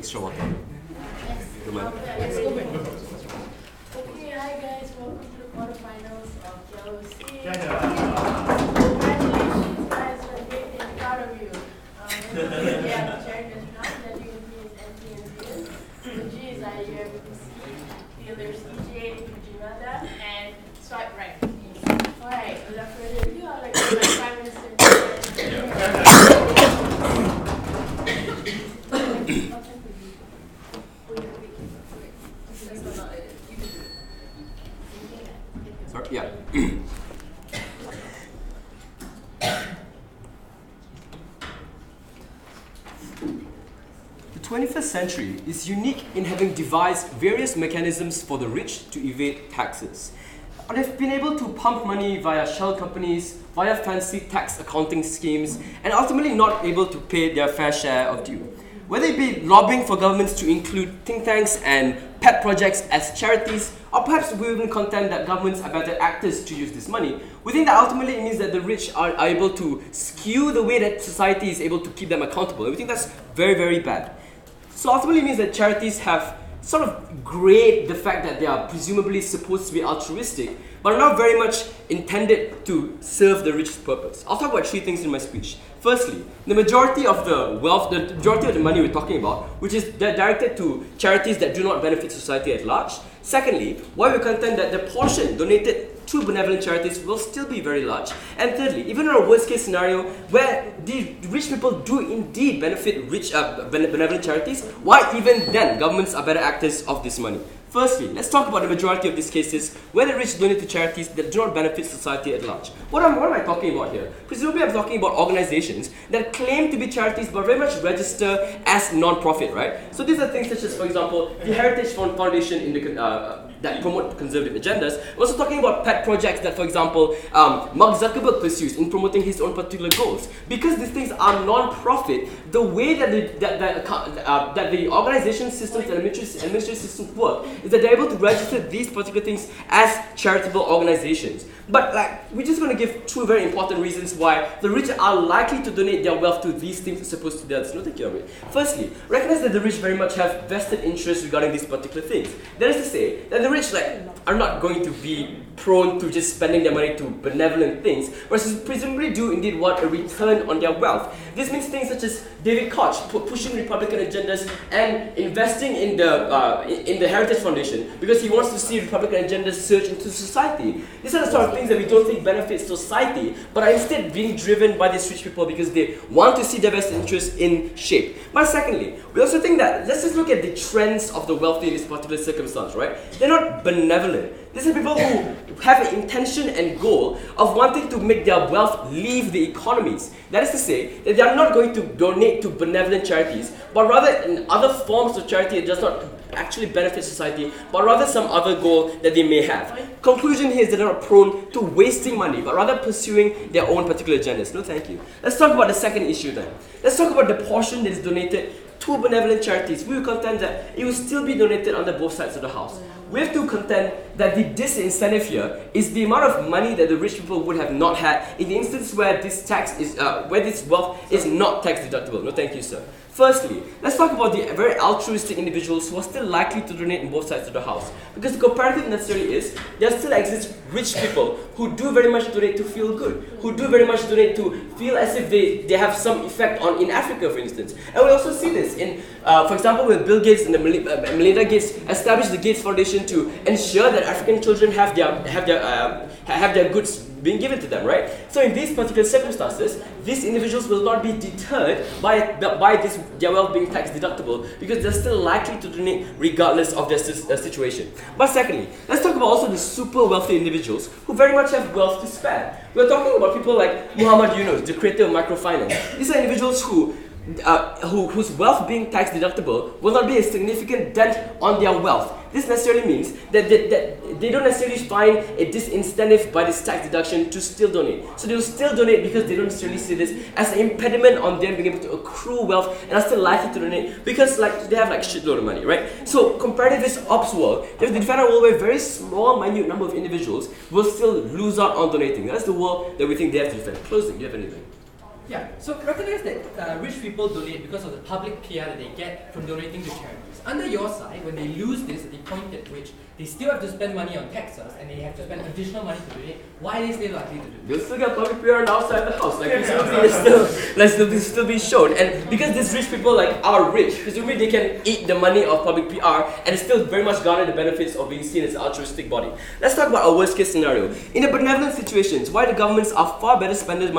extra water. Don't mind. Okay, hi guys, welcome to the quarterfinals of KLOC. Yeah. Congratulations guys, we're great and proud of you. We have the Charities now, the DNP is NT and DS. The G is IIUM, the other is EJ, Ujinada, and Swipe Right. Alright, without further ado, I'd like to invite Prime Minister Sorry, yeah. The 21st century is unique in having devised various mechanisms for the rich to evade taxes. They've been able to pump money via shell companies, via fancy tax accounting schemes, and ultimately not able to pay their fair share of due. Whether it be lobbying for governments to include think tanks and pet projects as charities, or perhaps we even contend that governments are better actors to use this money, we think that ultimately it means that the rich are able to skew the way that society is able to keep them accountable. And we think that's very, very bad. So ultimately it means that charities have sort of grayed the fact that they are presumably supposed to be altruistic, but are not very much intended to serve the rich's purpose. I'll talk about three things in my speech. Firstly, the majority of the wealth, the majority of the money we're talking about, which is directed to charities that do not benefit society at large. Secondly, why we contend that the portion donated to benevolent charities will still be very large. And thirdly, even in a worst case scenario where the rich people do indeed benefit benevolent charities, why even then governments are better actors of this money? Firstly, let's talk about the majority of these cases where the rich donate to charities that do not benefit society at large. What am I talking about here? Presumably I'm talking about organizations that claim to be charities but very much register as non-profit, right? So these are things such as, for example, the Heritage Foundation in the that promote conservative agendas. We're also talking about pet projects that, for example, Mark Zuckerberg pursues in promoting his own particular goals. Because these things are non-profit, the way that the organization systems and administrative systems work is that they're able to register these particular things as charitable organizations. But we're just going to give two very important reasons why the rich are likely to donate their wealth to these things as opposed to the others. No, thank you, Amit. Firstly, recognize that the rich very much have vested interests regarding these particular things. That is to say that the rich are not going to be prone to just spending their money to benevolent things, versus presumably do indeed want a return on their wealth. This means things such as David Koch pushing Republican agendas and investing in the Heritage Foundation because he wants to see Republican agendas surge into society. These are the sort of things that we don't think benefit society, but are instead being driven by these rich people because they want to see their best interests in shape. But secondly, we also think that, let's just look at the trends of the wealthy in this particular circumstance, right? They're not benevolent. These are people who have an intention and goal of wanting to make their wealth leave the economies. That is to say, that they are not going to donate to benevolent charities, but rather in other forms of charity it does not actually benefit society, but rather some other goal that they may have. Conclusion here is that they're not prone to wasting money, but rather pursuing their own particular agendas. No, thank you. Let's talk about the second issue then. Let's talk about the portion that is donated to benevolent charities. We will contend that it will still be donated under both sides of the house. We have to contend that the disincentive here is the amount of money that the rich people would have not had in the instance where this where this wealth is not tax deductible. No, thank you, sir. Firstly, let's talk about the very altruistic individuals who are still likely to donate in both sides of the house. Because the comparative necessarily is, there still exist rich people who do very much donate to feel good, who do very much donate to feel as if they have some effect in Africa, for instance. And we also see this in, for example, when Bill Gates and Melinda Gates established the Gates Foundation to ensure that African children have their goods being given to them, right? So in these particular circumstances, these individuals will not be deterred by their wealth being tax deductible because they're still likely to donate regardless of their situation. But secondly, let's talk about also the super wealthy individuals who very much have wealth to spare. We're talking about people like Muhammad Yunus, the creator of microfinance. These are individuals whose wealth being tax deductible will not be a significant dent on their wealth. This necessarily means that they don't necessarily find a disincentive by this tax deduction to still donate. So they will still donate because they don't necessarily see this as an impediment on them being able to accrue wealth and are still likely to donate because they have shitload of money, right? So compared to this ops world, they have to defend a world where a very small, minute number of individuals will still lose out on donating. That's the world that we think they have to defend. Closing, do you have anything? Yeah, so recognize that rich people donate because of the public PR that they get from donating to charities. Under your side, when they lose this at the point at which they still have to spend money on taxes and they have to spend additional money to donate, why are they still likely to do this? They'll still get public PR outside the house, like still be shown. And because these rich people are rich, presumably they can eat the money of public PR and still very much garner the benefits of being seen as an altruistic body. Let's talk about our worst case scenario. In the benevolent situations, why the governments are far better spenders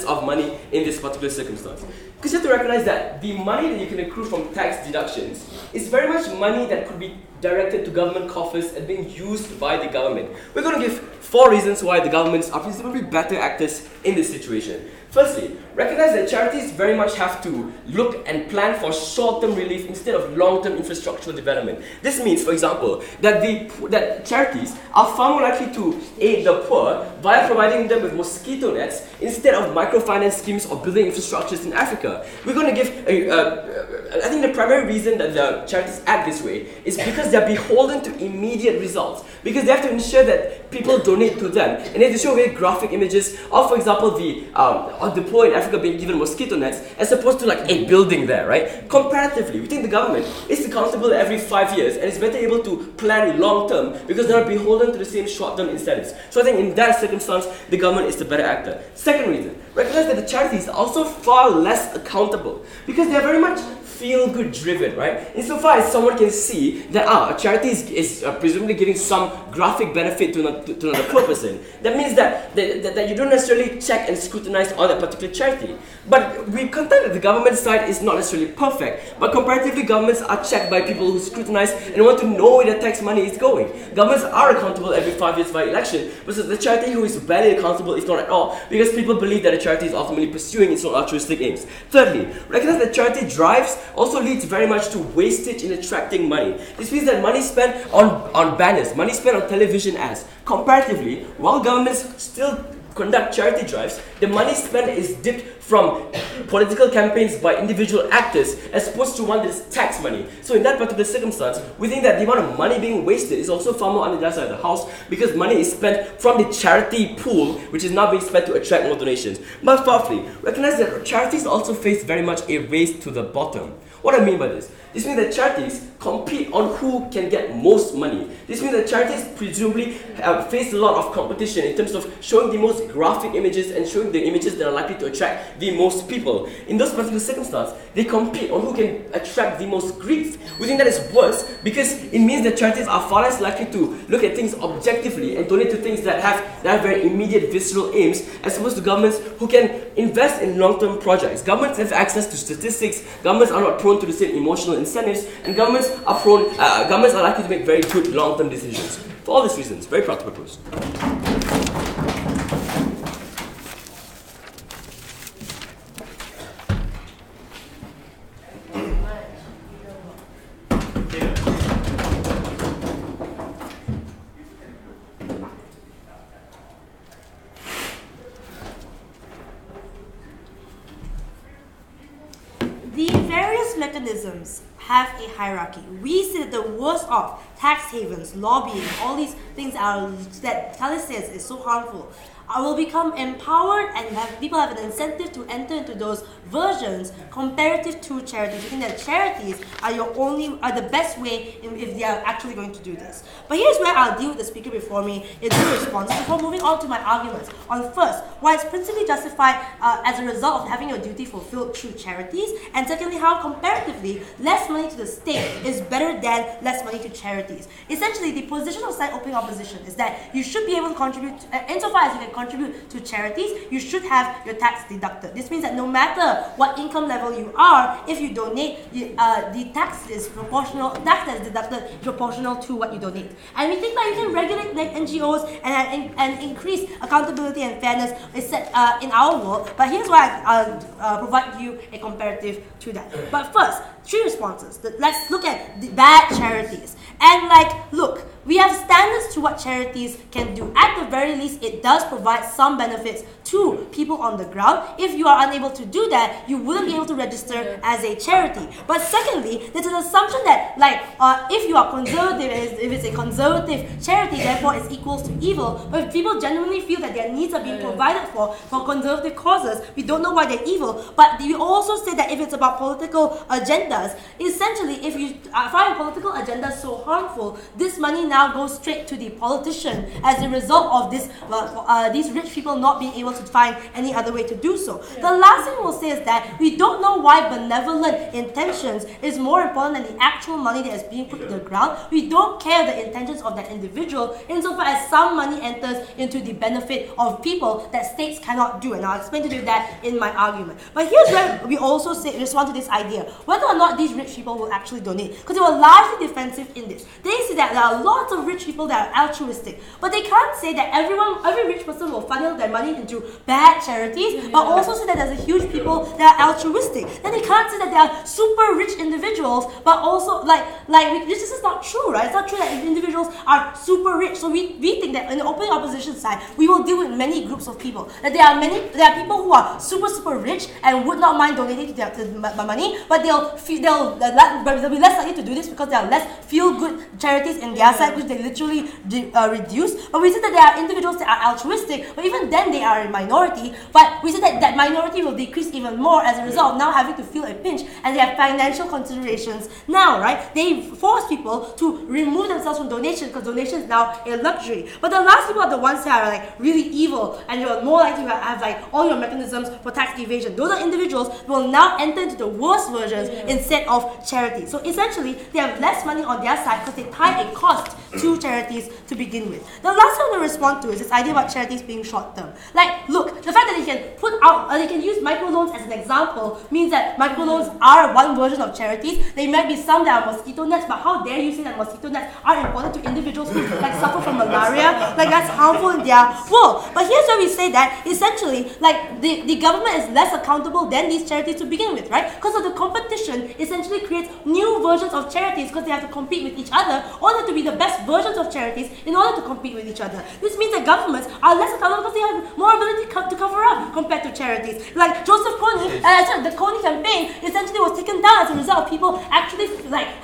of money in this particular circumstance. Because you have to recognize that the money that you can accrue from tax deductions is very much money that could be directed to government coffers and being used by the government. We're going to give 4 reasons why the governments are presumably better actors in this situation. Firstly, recognize that charities very much have to look and plan for short-term relief instead of long-term infrastructural development. This means, for example, that charities are far more likely to aid the poor via providing them with mosquito nets instead of microfinance schemes or building infrastructures in Africa. We're going to give, I think the primary reason that the charities act this way is because they're beholden to immediate results. Because they have to ensure that people donate to them, and they have to show very graphic images of, for example, the poor in Africa being given mosquito nets as opposed to a building there, right? Comparatively, we think the government is accountable every 5 years and is better able to plan long term because they're not beholden to the same short term incentives. So I think in that circumstance, the government is the better actor. Second reason, recognize that the charities are also far less accountable because they're very much feel-good driven, right? Insofar as someone can see that a charity is presumably giving some graphic benefit to another poor person, that means that you don't necessarily check and scrutinize on that particular charity. But we contend that the government side is not necessarily perfect, but comparatively governments are checked by people who scrutinize and want to know where the tax money is going. Governments are accountable every 5 years by election, versus the charity who is barely accountable, if not at all, because people believe that the charity is ultimately pursuing its own altruistic aims. Thirdly, recognize that charity drives also leads very much to wastage in attracting money. This means that money spent on banners, money spent on television ads. Comparatively, while governments still conduct charity drives, the money spent is dipped from political campaigns by individual actors as opposed to one that is tax money. So in that particular circumstance, we think that the amount of money being wasted is also far more on the other side of the house because money is spent from the charity pool, which is now being spent to attract more donations. But fourthly, recognize that charities also face very much a race to the bottom. What I mean by this? This means that charities compete on who can get most money. This means that charities presumably face a lot of competition in terms of showing the most graphic images and showing the images that are likely to attract the most people. In those particular circumstances, they compete on who can attract the most grief. We think that is worse because it means that charities are far less likely to look at things objectively and donate to things that have very immediate visceral aims as opposed to governments who can invest in long-term projects. Governments have access to statistics, governments are not prone to the same emotional incentives, and governments are likely to make very good long-term decisions. For all these reasons, very proud to propose. The various mechanisms have a hierarchy. We see that the worst off, tax havens, lobbying, all these things that Talis says is so harmful, will become empowered and people have an incentive to enter into those versions comparative to charities. We think that charities are the best way if they are actually going to do this. But here's where I'll deal with the speaker before me in two responses before moving on to my arguments. On first, why it's principally justified as a result of having your duty fulfilled through charities, and secondly, how comparatively less money to the state is better than less money to charities. Essentially, the position of side opening opposition is that you should be able to contribute, insofar as you can contribute to charities, you should have your tax deducted. This means that no matter what income level you are, if you donate, the tax is proportional, tax that is deducted proportional to what you donate. And we think that you can regulate NGOs and increase accountability and fairness is set in our world. But here's why I'll provide you a comparative to that. But first, 3 responses. Let's look at the bad charities. And look, we have standards to what charities can do. At the very least, it does provide some benefits to people on the ground. If you are unable to do that, you wouldn't be able to register as a charity. But secondly, there's an assumption that if you are conservative, if it's a conservative charity, therefore it's equals to evil. But if people genuinely feel that their needs are being provided for conservative causes, we don't know why they're evil. But we also say that if it's about political agendas, essentially if you find political agendas so harmful, this money now goes straight to the politician as a result of this these rich people not being able to find any other way to do so. The last thing we'll say is that we don't know why benevolent intentions is more important than the actual money that is being put to the ground. We don't care the intentions of that individual insofar as some money enters into the benefit of people that states cannot do. And I'll explain to you that in my argument. But here's where we also respond to this idea, whether or not these rich people will actually donate. Because they were largely defensive in this. They say that there are lots of rich people that are altruistic, but they can't say that every rich person will funnel their money into bad charities, but also say that there's a huge people that are altruistic. Then they can't say that there are super rich individuals, but also this is not true, right? It's not true that individuals are super rich. So we think that in the open opposition side, we will deal with many groups of people. That there are people who are super rich and would not mind donating to money, but they'll be less likely to do this because there are less feel-good charities in their side, which they literally reduce. But we say that there are individuals that are altruistic, but even then they are a minority. But we say that that minority will decrease even more as a result of now having to feel a pinch, and they have financial considerations now, right? They force people to remove themselves from donation because donation is now a luxury. But the last people are the ones that are really evil, and you're more likely to have all your mechanisms for tax evasion. Those are individuals who will now enter into the worst versions instead of charity. So essentially, they have less money on their side because they tie a cost to charities to begin with. The last thing I'm going to respond to is this idea about charities being short-term. Look, the fact that they can use microloans as an example means that microloans are one version of charities. There might be some that are mosquito nets, but how dare you say that mosquito nets are important to individuals who suffer from malaria? That's harmful in their world. But here's where we say that essentially, the government is less accountable than these charities to begin with, right? Because of the competition essentially creates new versions of charities because they have to compete with each other, or they have to be the best versions of charities in order to compete with each other. This means that governments are less accountable because they have more ability to cover up compared to charities. Like Joseph Kony, the Kony campaign essentially was taken down as a result of people actually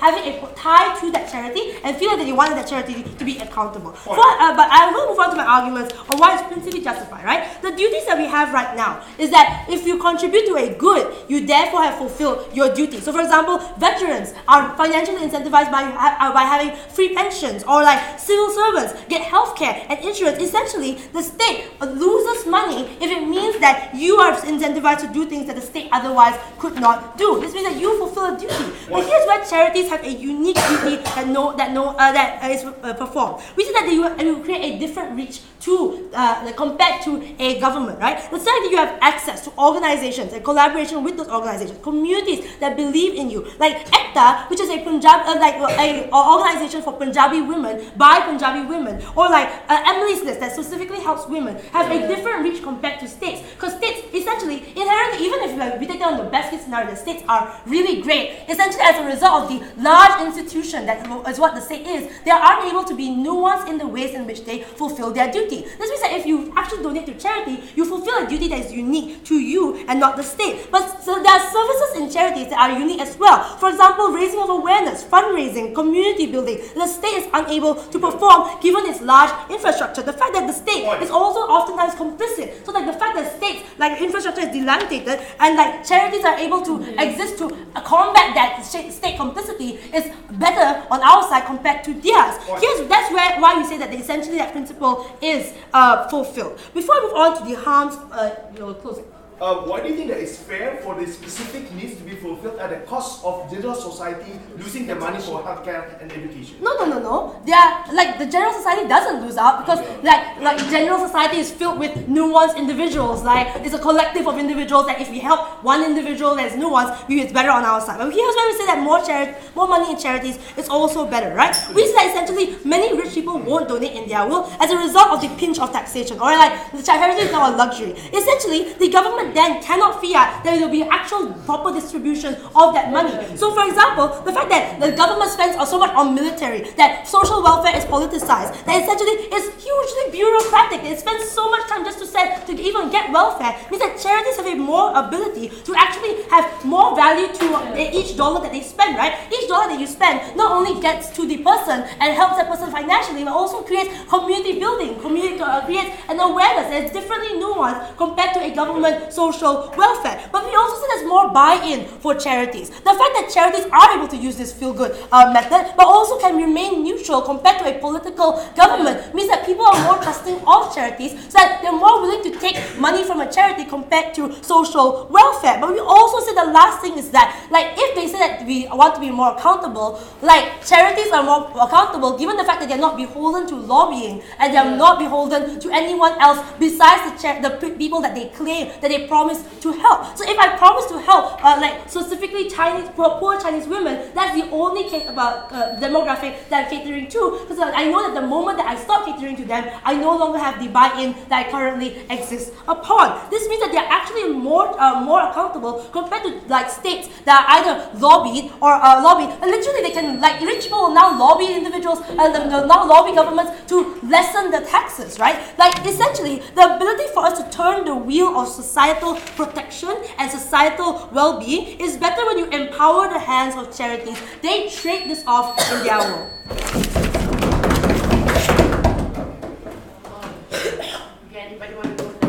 having a tie to that charity and feeling that they wanted that charity to be accountable. But I will move on to my arguments on why it's principally justified, right? The duties that we have right now is that if you contribute to a good, you therefore have fulfilled your duty. So for example, veterans are financially incentivized by having free pensions, or civil servants get healthcare and insurance. Essentially, the state loses money if it means that you are incentivized to do things that the state otherwise could not do. This means that you fulfill a duty. But here's where charities have a unique duty that is performed. We say that they will create a different reach to compared to a government, right? The fact that you have access to organizations and collaboration with those organizations, communities that believe in you, like ECTA, which is a organization for Punjabi women by Punjabi women, or Emily's List that specifically helps women, have a different reach compared to states. Because states essentially inherently, even if we take down the best case scenario, the states are really great. Essentially, as a result of the large institution that is what the state is, they are unable to be nuanced in the ways in which they fulfill their duty. This means that if you actually donate to charity, you fulfill a duty that is unique to you and not the state. But so there are services in charities that are unique as well. For example, raising of awareness, fundraising, community building. The state is unable to perform given its large infrastructure. The fact that the state is also oftentimes complicit. So the fact that states, infrastructure is dilapidated and charities are able to exist to combat that state complicity is better on our side compared to theirs. That's why we say that essentially that principle is fulfilled. Before I move on to the harms, close. Why do you think that it's fair for the specific needs to be fulfilled at the cost of general society losing their money for healthcare and education? No. They are the general society doesn't lose out because general society is filled with nuanced individuals. It's a collective of individuals that if we help one individual that is nuanced, it's better on our side. But here's where we say that more money in charities is also better, right? We say that essentially many rich people won't donate in their will as a result of the pinch of taxation, or the charity is now a luxury. Essentially, the government government then cannot fiat that there will be actual proper distribution of that money. So for example, the fact that the government spends so much on military, that social welfare is politicized, that essentially is hugely bureaucratic, it spends so much time just to even get welfare, means that charities have a more ability to actually have more value to each dollar that they spend, right? Each dollar that you spend not only gets to the person and helps that person financially, but also creates community building, creates an awareness that is differently nuanced compared to a government social welfare. But we also see there's more buy-in for charities. The fact that charities are able to use this feel-good method, but also can remain neutral compared to a political government, means that people are more trusting of charities, so that they're more willing to take money from a charity compared to social welfare. But we also say the last thing is that, like, if they say that we want to be more accountable, like, charities are more accountable given the fact that they're not beholden to lobbying and they're not beholden to anyone else besides the people that they claim that they promise to help. So if I promise to help, like specifically poor Chinese women, that's the only demographic that I'm catering to, because I know that the moment that I stop catering to them, I no longer have the buy-in that I currently exist upon. This means that they're actually more accountable compared to like states that are either lobbied or lobbied. And literally, they can, like, rich people will now lobby individuals and they'll now lobby governments to lessen the taxes, right? Like, essentially, the ability for us to turn the wheel of societal protection and societal well-being is better when you empower the hands of charities. They trade this off in their world. Okay, anybody want to go down?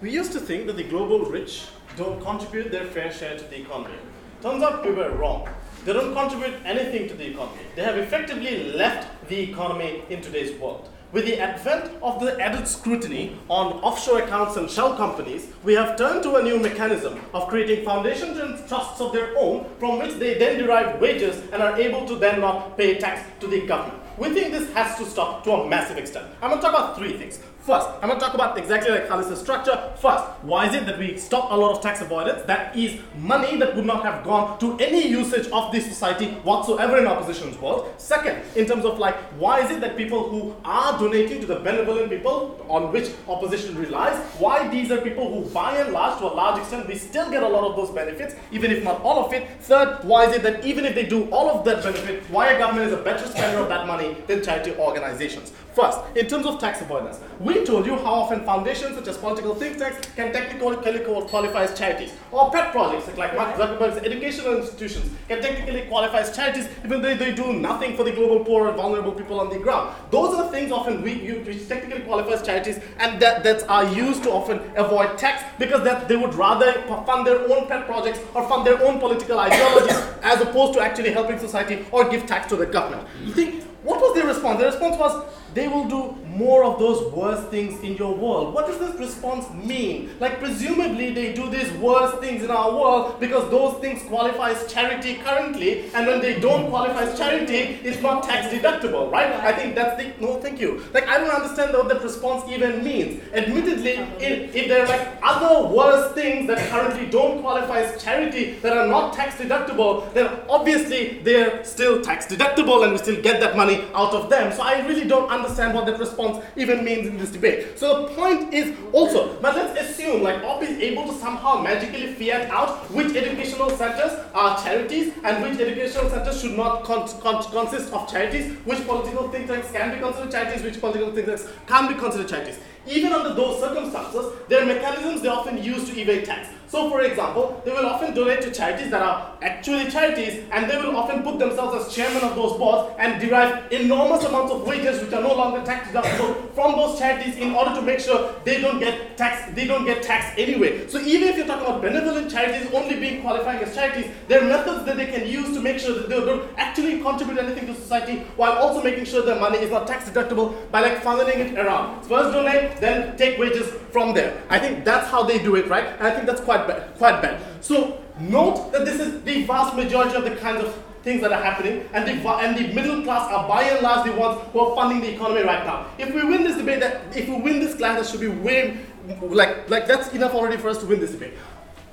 We used to think that the global rich don't contribute their fair share to the economy. Turns out we were wrong. They don't contribute anything to the economy. They have effectively left the economy in today's world. With the advent of the added scrutiny on offshore accounts and shell companies, we have turned to a new mechanism of creating foundations and trusts of their own from which they then derive wages and are able to then not pay tax to the government. We think this has to stop to a massive extent. I'm going to talk about three things. First, I'm going to talk about exactly like Khalid's structure. First, why is it that we stop a lot of tax avoidance? That is money that would not have gone to any usage of this society whatsoever in opposition's world. Second, in terms of like, why is it that people who are donating to the benevolent people on which opposition relies, why these are people who by and large, to a large extent, we still get a lot of those benefits, even if not all of it. Third, why is it that even if they do all of that benefit, why a government is a better spender of that money than charity organizations? First, in terms of tax avoidance, we told you how often foundations such as political think tanks can technically qualify as charities, or pet projects like Mark Zuckerberg's educational institutions can technically qualify as charities even though they do nothing for the global poor and vulnerable people on the ground. Those are the things often which technically qualify as charities, and that are used to often avoid tax because that they would rather fund their own pet projects or fund their own political ideologies as opposed to actually helping society or give tax to the government. You think, what was their response? Their response was, they will do more of those worst things in your world. What does this response mean? Like, presumably they do these worst things in our world because those things qualify as charity currently, and when they don't qualify as charity, it's not tax deductible, right? I think that's the, no thank you. Like, I don't understand what that response even means. Admittedly, if there are like other worse things that currently don't qualify as charity that are not tax deductible, then obviously they're still tax deductible and we still get that money out of them. So I really don't understand what that response even means in this debate. So the point is also, but let's assume like OP is able to somehow magically fiat out which educational centers are charities and which educational centers should not consist of charities, which political think tanks can be considered charities, which political think tanks can't be considered charities. Even under those circumstances, there are mechanisms they often use to evade tax. So for example, they will often donate to charities that are actually charities, and they will often put themselves as chairman of those boards and derive enormous amounts of wages which are no longer tax deductible from those charities in order to make sure they don't get taxed anyway. So even if you're talking about benevolent charities only being qualifying as charities, there are methods that they can use to make sure that they don't actually contribute anything to society while also making sure their money is not tax deductible by like funneling it around. First donate, then take wages from there. I think that's how they do it, right? And I think that's quite bad. So note that this is the vast majority of the kinds of things that are happening, and the middle class are by and large the ones who are funding the economy right now. If we win this debate, if we win this class, that should be way like that's enough already for us to win this debate.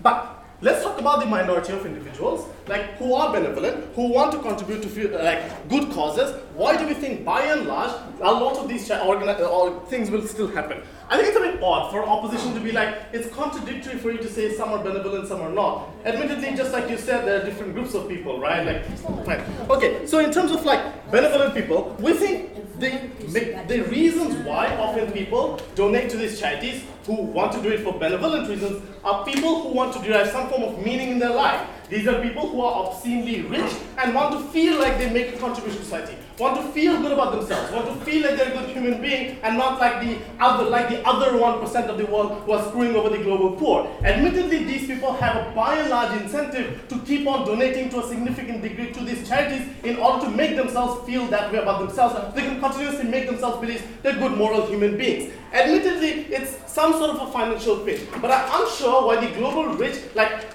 But let's talk about the minority of individuals, like who are benevolent, who want to contribute to like good causes. Why do we think, by and large, a lot of these things will still happen? I think it's a bit odd for opposition to be like, it's contradictory for you to say some are benevolent, some are not. Admittedly, just like you said, there are different groups of people, right? Like, fine. Okay, so in terms of like benevolent people, we think the reasons why often people donate to these charities who want to do it for benevolent reasons are people who want to derive some form of meaning in their life. These are people who are obscenely rich and want to feel like they make a contribution to society, want to feel good about themselves, want to feel like they're a good human being and not like the other 1% of the world who are screwing over the global poor. Admittedly, these people have a by and large incentive to keep on donating to a significant degree to these charities in order to make themselves feel that way about themselves. They can continuously make themselves believe they're good moral human beings. Admittedly, it's some sort of a financial pitch, but I'm unsure why the global rich, like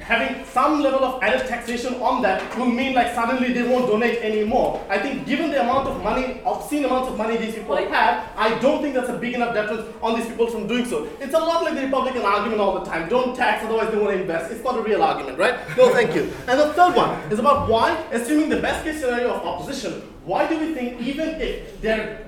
having some level of added taxation on that will mean like suddenly they won't donate anymore. I think given the amount of money, obscene amounts of money these people have, I don't think that's a big enough deterrent on these people from doing so. It's a lot like the Republican argument all the time. Don't tax, otherwise they won't invest. It's not a real argument, right? No, thank you. And the third one is about why, assuming the best case scenario of opposition, why do we think even if their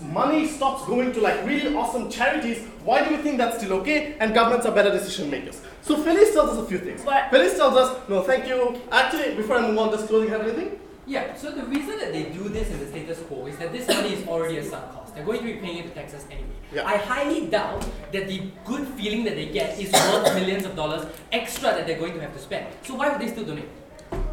money stops going to like really awesome charities, why do we think that's still okay and governments are better decision makers? So Felice tells us a few things. Felice tells us, no, thank you. Actually, before I move on, does clothing have anything? Yeah, so the reason that they do this in the status quo is that this money is already a sunk cost. They're going to be paying it to taxes anyway. Yeah. I highly doubt that the good feeling that they get is worth millions of dollars extra that they're going to have to spend. So why would they still donate?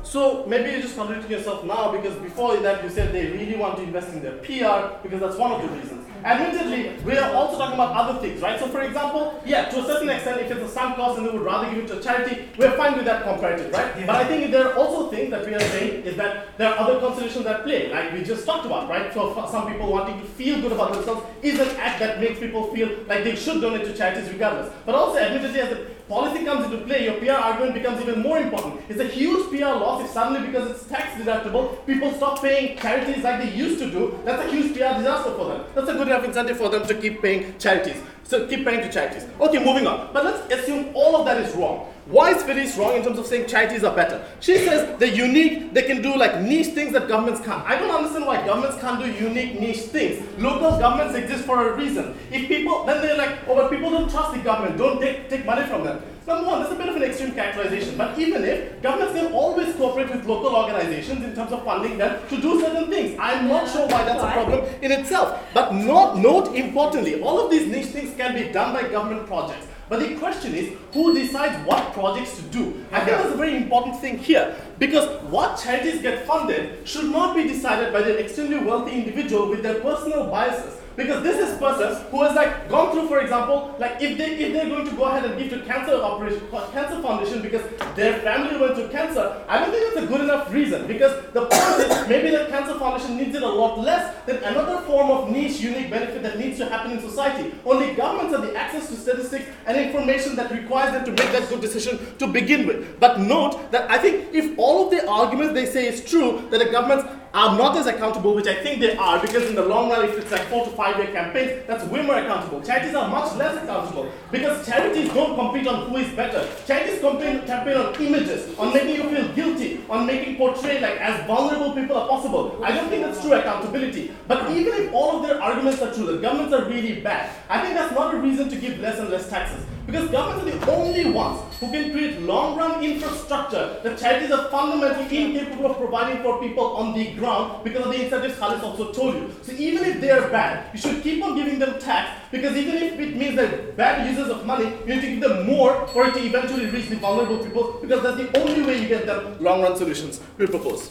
So maybe you're just contradicting yourself now because before that you said they really want to invest in their PR because that's one of the reasons. Admittedly, we are also talking about other things, right? So for example, yeah, to a certain extent, if it's a sunk cost and they would rather give it to a charity, we're fine with that comparative, right? Yeah. But I think there are also things that we are saying is that there are other considerations at play, like we just talked about, right? So for some people wanting to feel good about themselves is an act that makes people feel like they should donate to charities regardless. But also, admittedly, as the policy comes into play, your PR argument becomes even more important. It's a huge PR loss if suddenly, because it's tax deductible, people stop paying charities like they used to do. That's a huge PR disaster for them. That's a good enough incentive for them to keep paying charities. So keep paying to charities. Okay, moving on. But let's assume all of that is wrong. Why is Phyllis wrong in terms of saying charities are better? She says they're unique, they can do like niche things that governments can't. I don't understand why governments can't do unique niche things. Local governments exist for a reason. If people, then they're like, oh, but people don't trust the government, don't take money from them. Number one, that's a bit of an extreme characterization, but even if, governments can always cooperate with local organizations in terms of funding them to do certain things. I'm not sure why that's a problem in itself. But note importantly, all of these niche things can be done by government projects. But the question is, who decides what projects to do? I think that's a very important thing here. Because what charities get funded should not be decided by the extremely wealthy individual with their personal biases. Because this is a person who has like gone through, for example, like if they're going to go ahead and give to cancer foundation because their family went through cancer, I don't think that's a good enough reason. Because the point is, maybe the cancer foundation needs it a lot less than another form of niche, unique benefit that needs to happen in society. Only governments have the access to statistics and information that requires them to make that good decision to begin with. But note that I think if all of the arguments they say is true, that the governments are not as accountable, which I think they are, because in the long run, if it's like 4 to 5 year campaigns, that's way more accountable. Charities are much less accountable, because charities don't compete on who is better. Charities campaign on images, on making you feel guilty, on making portray like as vulnerable people as possible. I don't think that's true accountability. But even if all of their arguments are true, the governments are really bad, I think that's not a reason to give less and less taxes. Because governments are the only ones who can create long-run infrastructure that charities are fundamentally incapable of providing for people on the ground because of the incentives Khalis also told you. So even if they are bad, you should keep on giving them tax, because even if it means they're bad users of money, you need to give them more for it to eventually reach the vulnerable people, because that's the only way you get them long-run solutions we propose.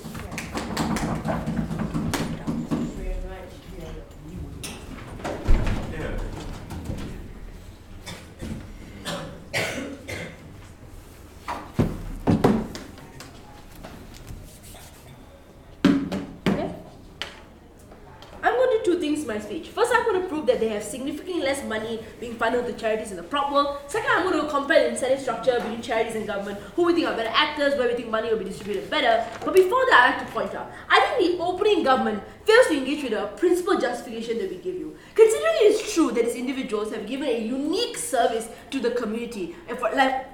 My speech. First, I'm going to prove that they have significantly less money being funneled to charities in the prop world. Second, I'm going to compare the incentive structure between charities and government, who we think are better actors, where we think money will be distributed better. But before that, I'd like to point out, I think the opening government fails to engage with the principal justification that we give you. Considering it is true that these individuals have given a unique service to the community, and for like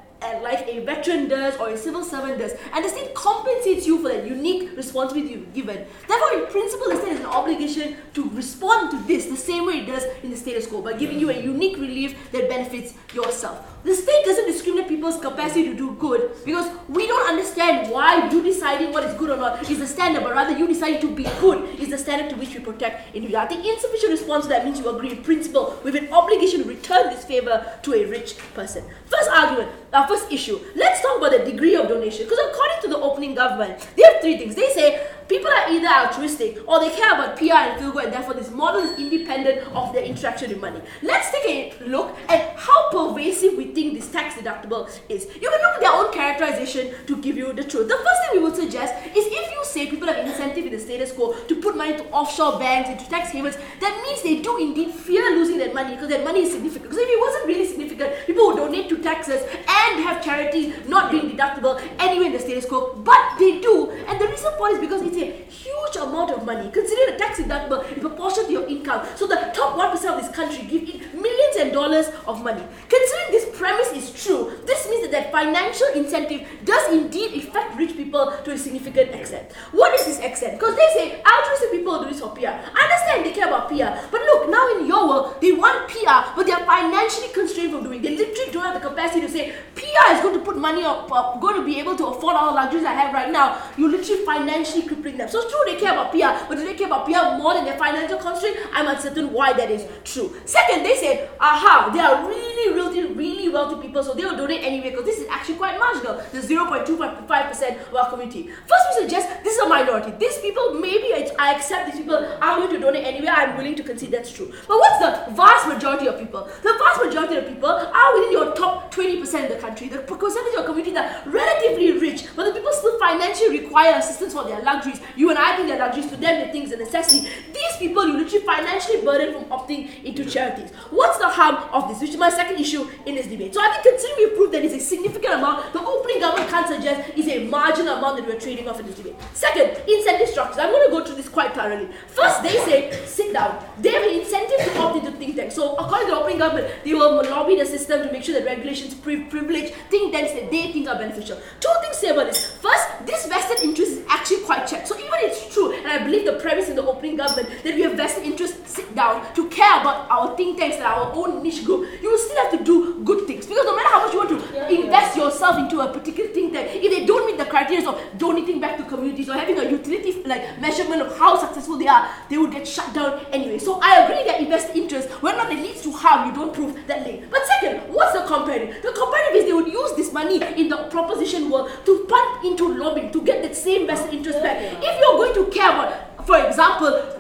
a veteran does or a civil servant does, and the state compensates you for that unique responsibility you've given. Therefore, in principle, the state has an obligation to respond to this the same way it does in the status quo, by giving you a unique relief that benefits yourself. The state doesn't discriminate people's capacity to do good, because we don't understand why you deciding what is good or not is the standard, but rather you deciding to be good is the standard to which we protect individuals. I think insufficient response to that means you agree in principle with an obligation to return this favor to a rich person. First argument, first issue, let's talk about the degree of donation, because according to the opening government, they have three things. They say people are either altruistic or they care about PR and feel good, and therefore this model is independent of their interaction with money. Let's take a look at how pervasive we think this tax deductible is. You can look at their own characterization to give you the truth. The first thing we would suggest is, if you say people have incentive in the status quo to put money to offshore banks, into tax havens, that means they do indeed fear losing that money, because that money is significant. Because if it wasn't really significant, people would donate to taxes and have charities not being deductible anyway in the status quo, but they do. And the reason for it is because it's a huge amount of money. Consider the tax deductible in proportion to your income. So the top 1% of this country give it millions and dollars of money. Considering this premise is true, this means that financial incentive does indeed affect rich people to a significant extent. What is this extent? Because they say altruistic people do this for PR. I understand they care about PR, but look, now in your world, they want PR, but they are financially constrained from doing it. They literally don't have the capacity to say, PR is going to put money up, going to be able to afford all the luxuries I have right now. You're literally financially crippling them. So it's true they care about PR, but do they care about PR more than their financial constraint? I'm uncertain why that is true. Second, they say, aha, they are really wealthy people, so they will donate anyway, because this is actually quite marginal. There's 0.25% of our community. First, we suggest this is a minority. These people, maybe I accept these people are going to donate anyway. I'm willing to concede that's true. But what's the vast majority of people? The vast majority of people are within your top 20% of the country. The percentage of community that are relatively rich, but the people still financially require assistance for their luxuries. You and I think they're luxuries, to them they think it's a necessity. These people you literally financially burden from opting into charities. What's the harm of this? Which is my second issue in this debate. So I think considering we've proved that it's a significant amount, the opening government can't suggest is a marginal amount that we're trading off in this debate. Second, incentive structures. I'm going to go through this quite thoroughly. First, they say, sit down. They have an incentive to opt into think tanks. So according to the opening government, they will lobby the system to make sure that regulations privilege think tanks that they think are beneficial. Two things to say about this. First, this vested interest is actually quite checked. So even it's true, and I believe the premise in the opening government that we have vested interest sit down to care about our think tanks and our own niche group, you will still have to do good things. Because no matter how much you want to invest yourself into a particular think tank, if they don't meet the criteria of donating back to communities or having a utility measurement of how successful they are, they would get shut down anyway. So I agree that invested interest, whether or not it leads to harm, you don't prove that link. But second, what's the comparative? The comparative is they would use this money in the proposition world to pump into lobbying to get that same vested interest back. If you're going to care about, for example,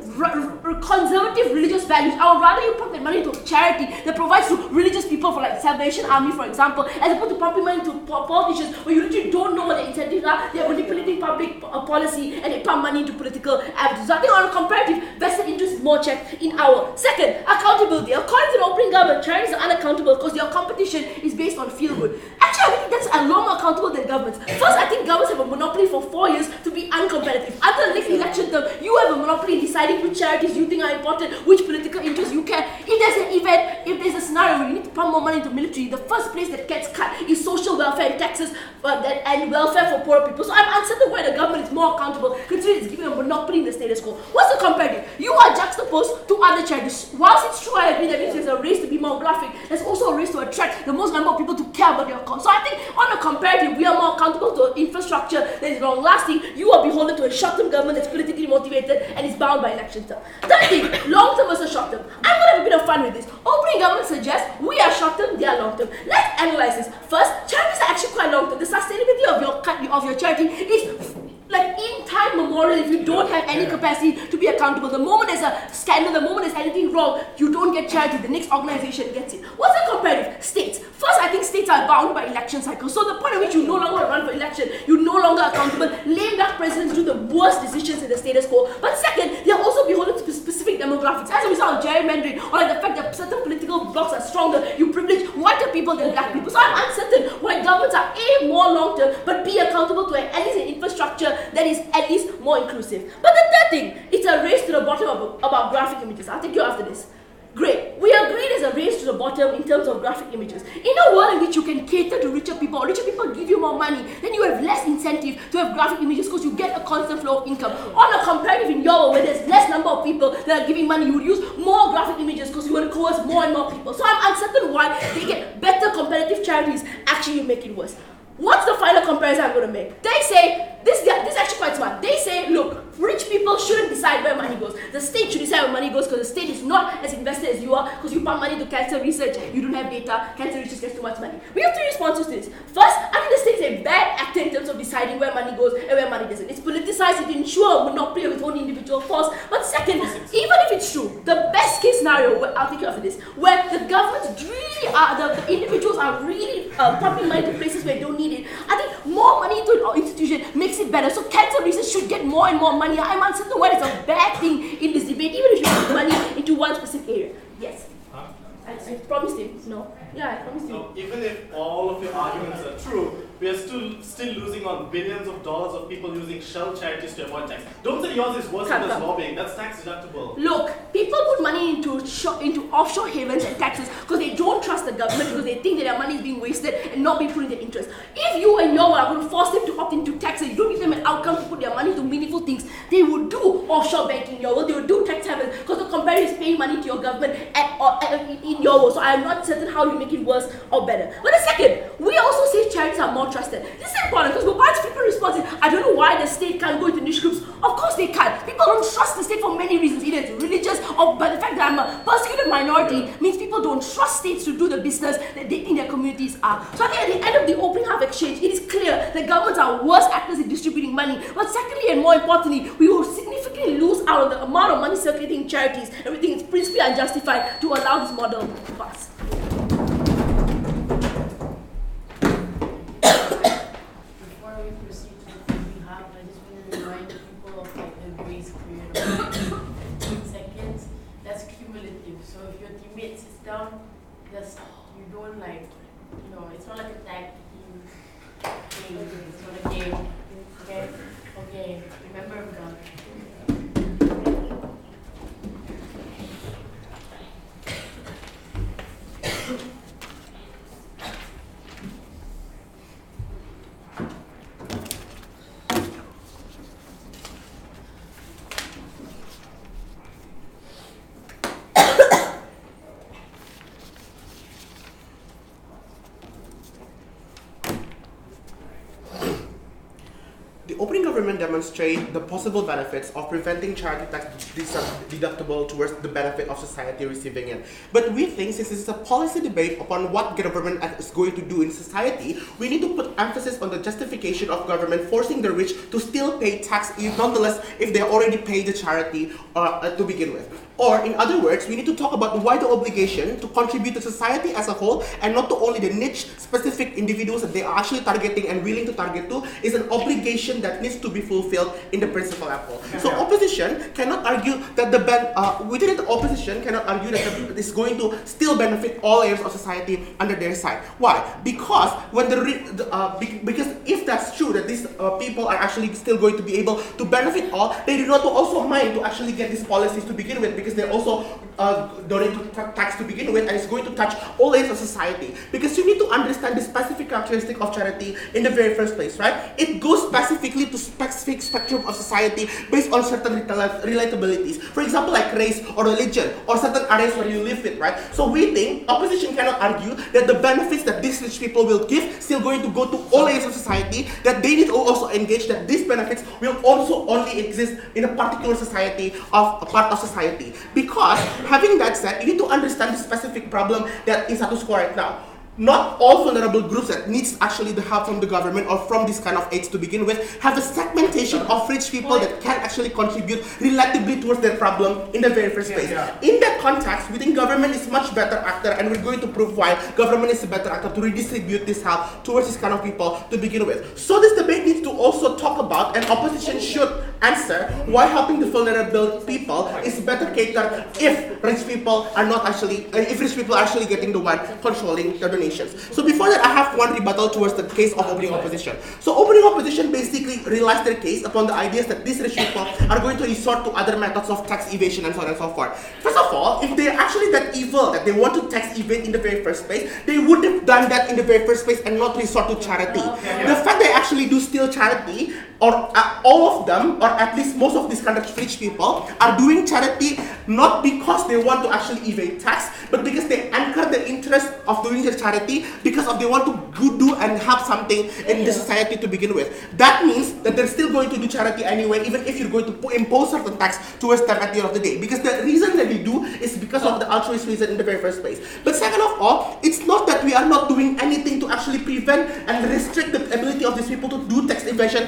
conservative religious values, I would rather you put that money into a charity that provides to religious people for like Salvation Army, for example, as opposed to pumping money into politicians where you literally don't know what their incentives are. They're manipulating public policy and they pump money into political advocacy. So I think on a comparative, vested interest is more checked in our. Second, accountability. According to the opening government, charities are unaccountable because their competition is based on feel good. Actually, I think that's a lot more accountable than governments. First, I think governments have a monopoly for 4 years to be uncompetitive. Under the next election term, you have a monopoly in deciding which charities you think are important, which political interests you care. If there's an event, if there's a scenario where you need to pump more money into military, the first place that gets cut is social welfare and taxes and welfare for poor people. So I'm uncertain why the government is more accountable considering it's giving a monopoly in the status quo. What's the comparative? You are juxtaposed to other charities. Whilst it's true, I agree that means there's a race to be more graphic, there's also a race to attract the most number of people to care about your cause. So I think on a comparative, we are more accountable to infrastructure that is long lasting. You are beholden to a short-term government that's politically motivated and is bound by election term. Third thing, long-term versus short-term. I'm going to have a bit of fun with this. Opening government suggests we are short-term, they are long-term. Let's analyze this. First, charities are actually quite long-term. The sustainability of your charity is like in time memorial. If you don't have any capacity to be accountable, the moment there's a scandal, the moment there's anything wrong, you don't get charity, the next organization gets it. What's the comparative? States. First, I think states are bound by election cycles. So the point at which you no longer run for election, you're no longer accountable. Lame duck presidents do the worst decisions in the status quo. But second, they are also beholden to specific demographics. As a result of gerrymandering, or like the fact that certain political blocks are stronger, you privilege whiter people than black people. So I'm uncertain why governments are A, more long-term, but B, accountable to at least an infrastructure that is at least more inclusive. But the third thing, it's a race to the bottom about graphic images. I'll take you after this. Great. We agree there's a race to the bottom in terms of graphic images. In a world in which you can cater to richer people, or richer people give you more money, then you have less incentive to have graphic images because you get a constant flow of income. On a comparative in your world where there's less number of people that are giving money, you would use more graphic images because you want to coerce more and more people. So I'm uncertain why they get better competitive charities actually make it worse. What's the final comparison I'm going to make? They say, this is actually quite smart. They say, look, rich people shouldn't decide where money goes. The state should decide where money goes because the state is not as invested as you are because you pump money to cancer research, you don't have data, cancer research gets too much money. We have three responses to this. First, I think the state is a bad actor in terms of deciding where money goes and where money doesn't. It's politicized to ensure a monopoly of its own individual force. But second, even if it's true, the best case scenario, I'll take you after this, where the governments really are, the individuals are really pumping money to places where they don't need it. I think more money into an institution makes it better. So cancer research should get more and more money. I'm uncertain why it's a bad thing in this debate, even if you put money into one specific area. Yes. I promised him. No. Yeah, I promised him. So even if all of your arguments are true, we are still losing on billions of dollars of people using shell charities to avoid tax. Don't say yours is worse than this lobbying. That's tax deductible. Look, people put money into offshore havens and taxes because they don't trust the government because they think that their money is being wasted and not being put in their interest. If you and your world are going to force them to opt into taxes, you don't give them an outcome to put their money to meaningful things, they would do offshore banking in your world, they would do tax havens because the comparator is paying money to your government in your world. So I am not certain how you make it worse or better. But the second, we also say charities are more trusted. This is important because Gopal's frequent response is, I don't know why the state can't go into niche groups. Of course they can't. People don't trust the state for many reasons, either it's religious or by the fact that I'm a persecuted minority means people don't trust states to do the business that they think their communities are. So I think at the end of the opening half exchange, it is clear that governments are worse actors in distributing money. But secondly and more importantly, we will significantly lose out on the amount of money circulating in charities, and we think it's principally unjustified to allow this model to pass. Before we proceed to the behalf, I just want to remind people of like the grace period of 10 seconds. your teammates sits down, just you don't like, it's not like a tag team thing. It's not a game. Okay? Okay. Remember, I'm done. The opening government demonstrate the possible benefits of preventing charity tax deductible towards the benefit of society receiving it. But we think, since this is a policy debate upon what government is going to do in society, we need to put emphasis on the justification of government forcing the rich to still pay tax, nonetheless, if they already paid the charity to begin with. Or, in other words, we need to talk about why the obligation to contribute to society as a whole, and not to only the niche specific individuals that they are actually targeting and willing to target to, is an obligation that needs to be fulfilled in the principal level. So opposition cannot argue that within the opposition cannot argue that it's going to still benefit all areas of society under their side. Why? Because because if that's true, that these people are actually still going to be able to benefit all, they do not also mind to actually get these policies to begin with, because they're also donate to tax to begin with, and it's going to touch all areas of society. Because you need to understand the specific characteristic of charity in the very first place, right? It goes specifically to specific spectrum of society based on certain relatabilities. For example, like race or religion or certain areas where you live with, right? So we think opposition cannot argue that the benefits that these rich people will give still going to go to all areas of society, that they need to also engage that these benefits will also only exist in a particular society of a part of society. Because having that said, you need to understand the specific problem that is status quo right now. Not all vulnerable groups that needs actually the help from the government or from this kind of aids to begin with have a segmentation of rich people that can actually contribute relatively towards their problem in the very first place. In that context, we think government is much better actor, and we're going to prove why government is a better actor to redistribute this help towards this kind of people to begin with. So this debate needs to also talk about, and opposition should answer, why helping the vulnerable people is better catered if rich people are not actually, if rich people are actually getting the one controlling the donations. So before that, I have one rebuttal towards the case of opening opposition. So opening opposition basically relies their case upon the ideas that these rich people are going to resort to other methods of tax evasion and so on and so forth. First of all, if they're actually that evil that they want to tax evade in the very first place, they would have done that in the very first place and not resort to charity. The fact they actually do steal charity, or all of them, or at least most of these kind of rich people, are doing charity not because they want to actually evade tax, but because they anchor the interest of doing the charity because of they want to do and help something in the society to begin with. That means that they're still going to do charity anyway, even if you're going to impose certain tax towards them at the end of the day. Because the reason that they do is because of the altruist reason in the very first place. But second of all, it's not that we are not doing anything to actually prevent and restrict the ability of these people to do tax evasion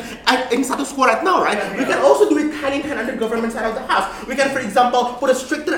in status quo right now, right? We can also do it hand in hand under government side of the house. We can, for example, put a stricter,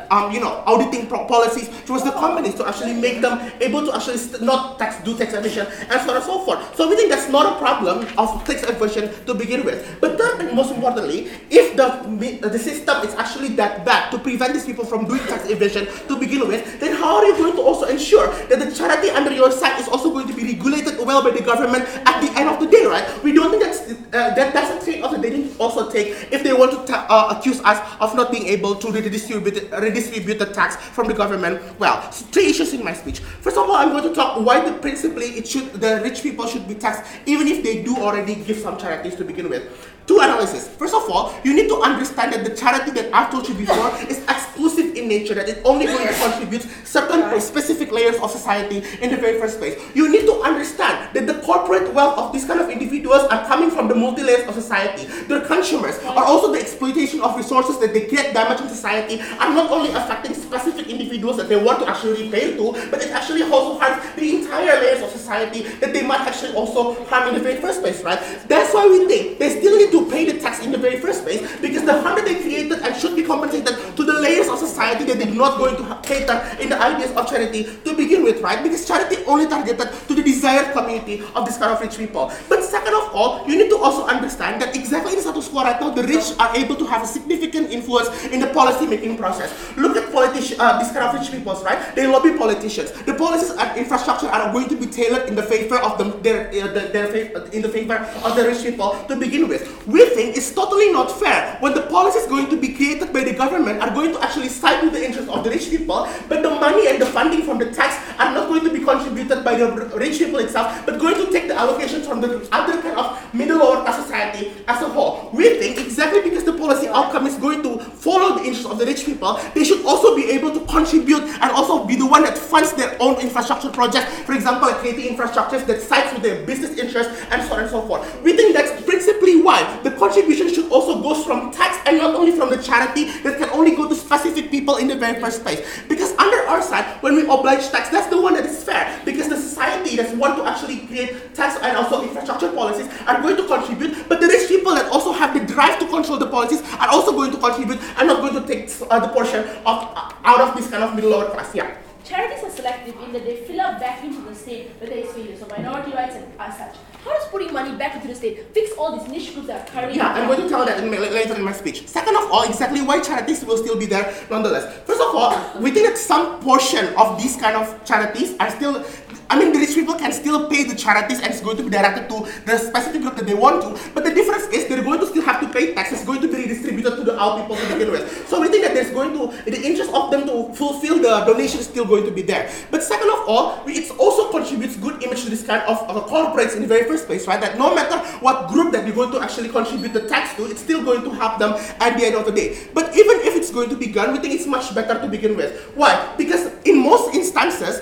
auditing policies towards the companies to actually make them able to actually not do tax evasion and so on and so forth. So we think that's not a problem of tax evasion to begin with. But third and most importantly, if the system is actually that bad to prevent these people from doing tax evasion to begin with, then how are you going to also ensure that the charity under your side is also going to be regulated well by the government at the end of the day, right? We don't think that's a trade-off that they didn't also take if they want to accuse us of not being able to redistribute the tax from the government. Well, so 3 issues in my speech. First of all, I'm going to talk why principally the rich people should be taxed even if they do already give some charities to begin with. 2 analysis. First of all, you need to understand that the charity that I've told you before is exclusive in nature, that it's only going to contribute certain specific layers of society in the very first place. You need to understand that the corporate wealth of these kind of individuals are coming from the multi-layers of society. Their consumers are also the exploitation of resources that they get damaged in society are not only affecting specific individuals that they want to actually pay to, but it actually also harms the entire layers of society that they might actually also harm in the very first place, right? That's why we think they still need to to pay the tax in the very first place because the harm that they created and should be compensated to the layers of society that they're not going to cater in the ideas of charity to begin with, right? Because charity only targeted to the desired community of this kind of rich people. But second of all, you need to also understand that exactly in the status quo right now, the rich are able to have a significant influence in the policy making process. Look at these kind of rich people, right? They lobby politicians. The policies and infrastructure are going to be tailored in the favor of in the favor of the rich people to begin with. We think it's totally not fair when the policies going to be created by the government are going to actually side with the interests of the rich people, but the money and the funding from the tax are not going to be contributed by the rich people itself, but going to take the allocations from the other kind of middle lower class society as a whole. We think exactly because the policy outcome is going to follow the interests of the rich people, they should also be able to contribute and also be the one that funds their own infrastructure projects. For example, like creating infrastructures that sides with their business interests and so on and so forth. We think that's principally why the contribution should also go from tax and not only from the charity that can only go to specific people in the very first place. Because under our side, when we oblige tax, that's the one that is fair. Because the society that want to actually create tax and also infrastructure policies are going to contribute, but the rich people that also have the drive to control the policies are also going to contribute and not going to take the portion of out of this kind of middle lower class. Yeah. Charities are selective in that they fill up back into the state where there is failure. So minority rights and as such. How does putting money back into the state fix all these niche groups that are currently? Yeah, I'm going to tell that later in my speech. Second of all, exactly why charities will still be there nonetheless. First of all, we think that some portion of these kind of charities are still, I mean, the rich people can still pay the charities and it's going to be directed to the specific group that they want to. But the difference is they're going to still have to pay taxes. It's going to be redistributed to the all people to begin with. So we think that there's going to, the interest of them to fulfill the donation is still going to be there. But second of all, it also contributes good image to this kind of corporates in the very first place, right? That no matter what group that you're going to actually contribute the tax to, it's still going to help them at the end of the day. But even if it's going to be done, we think it's much better to begin with. Why? Because in most instances,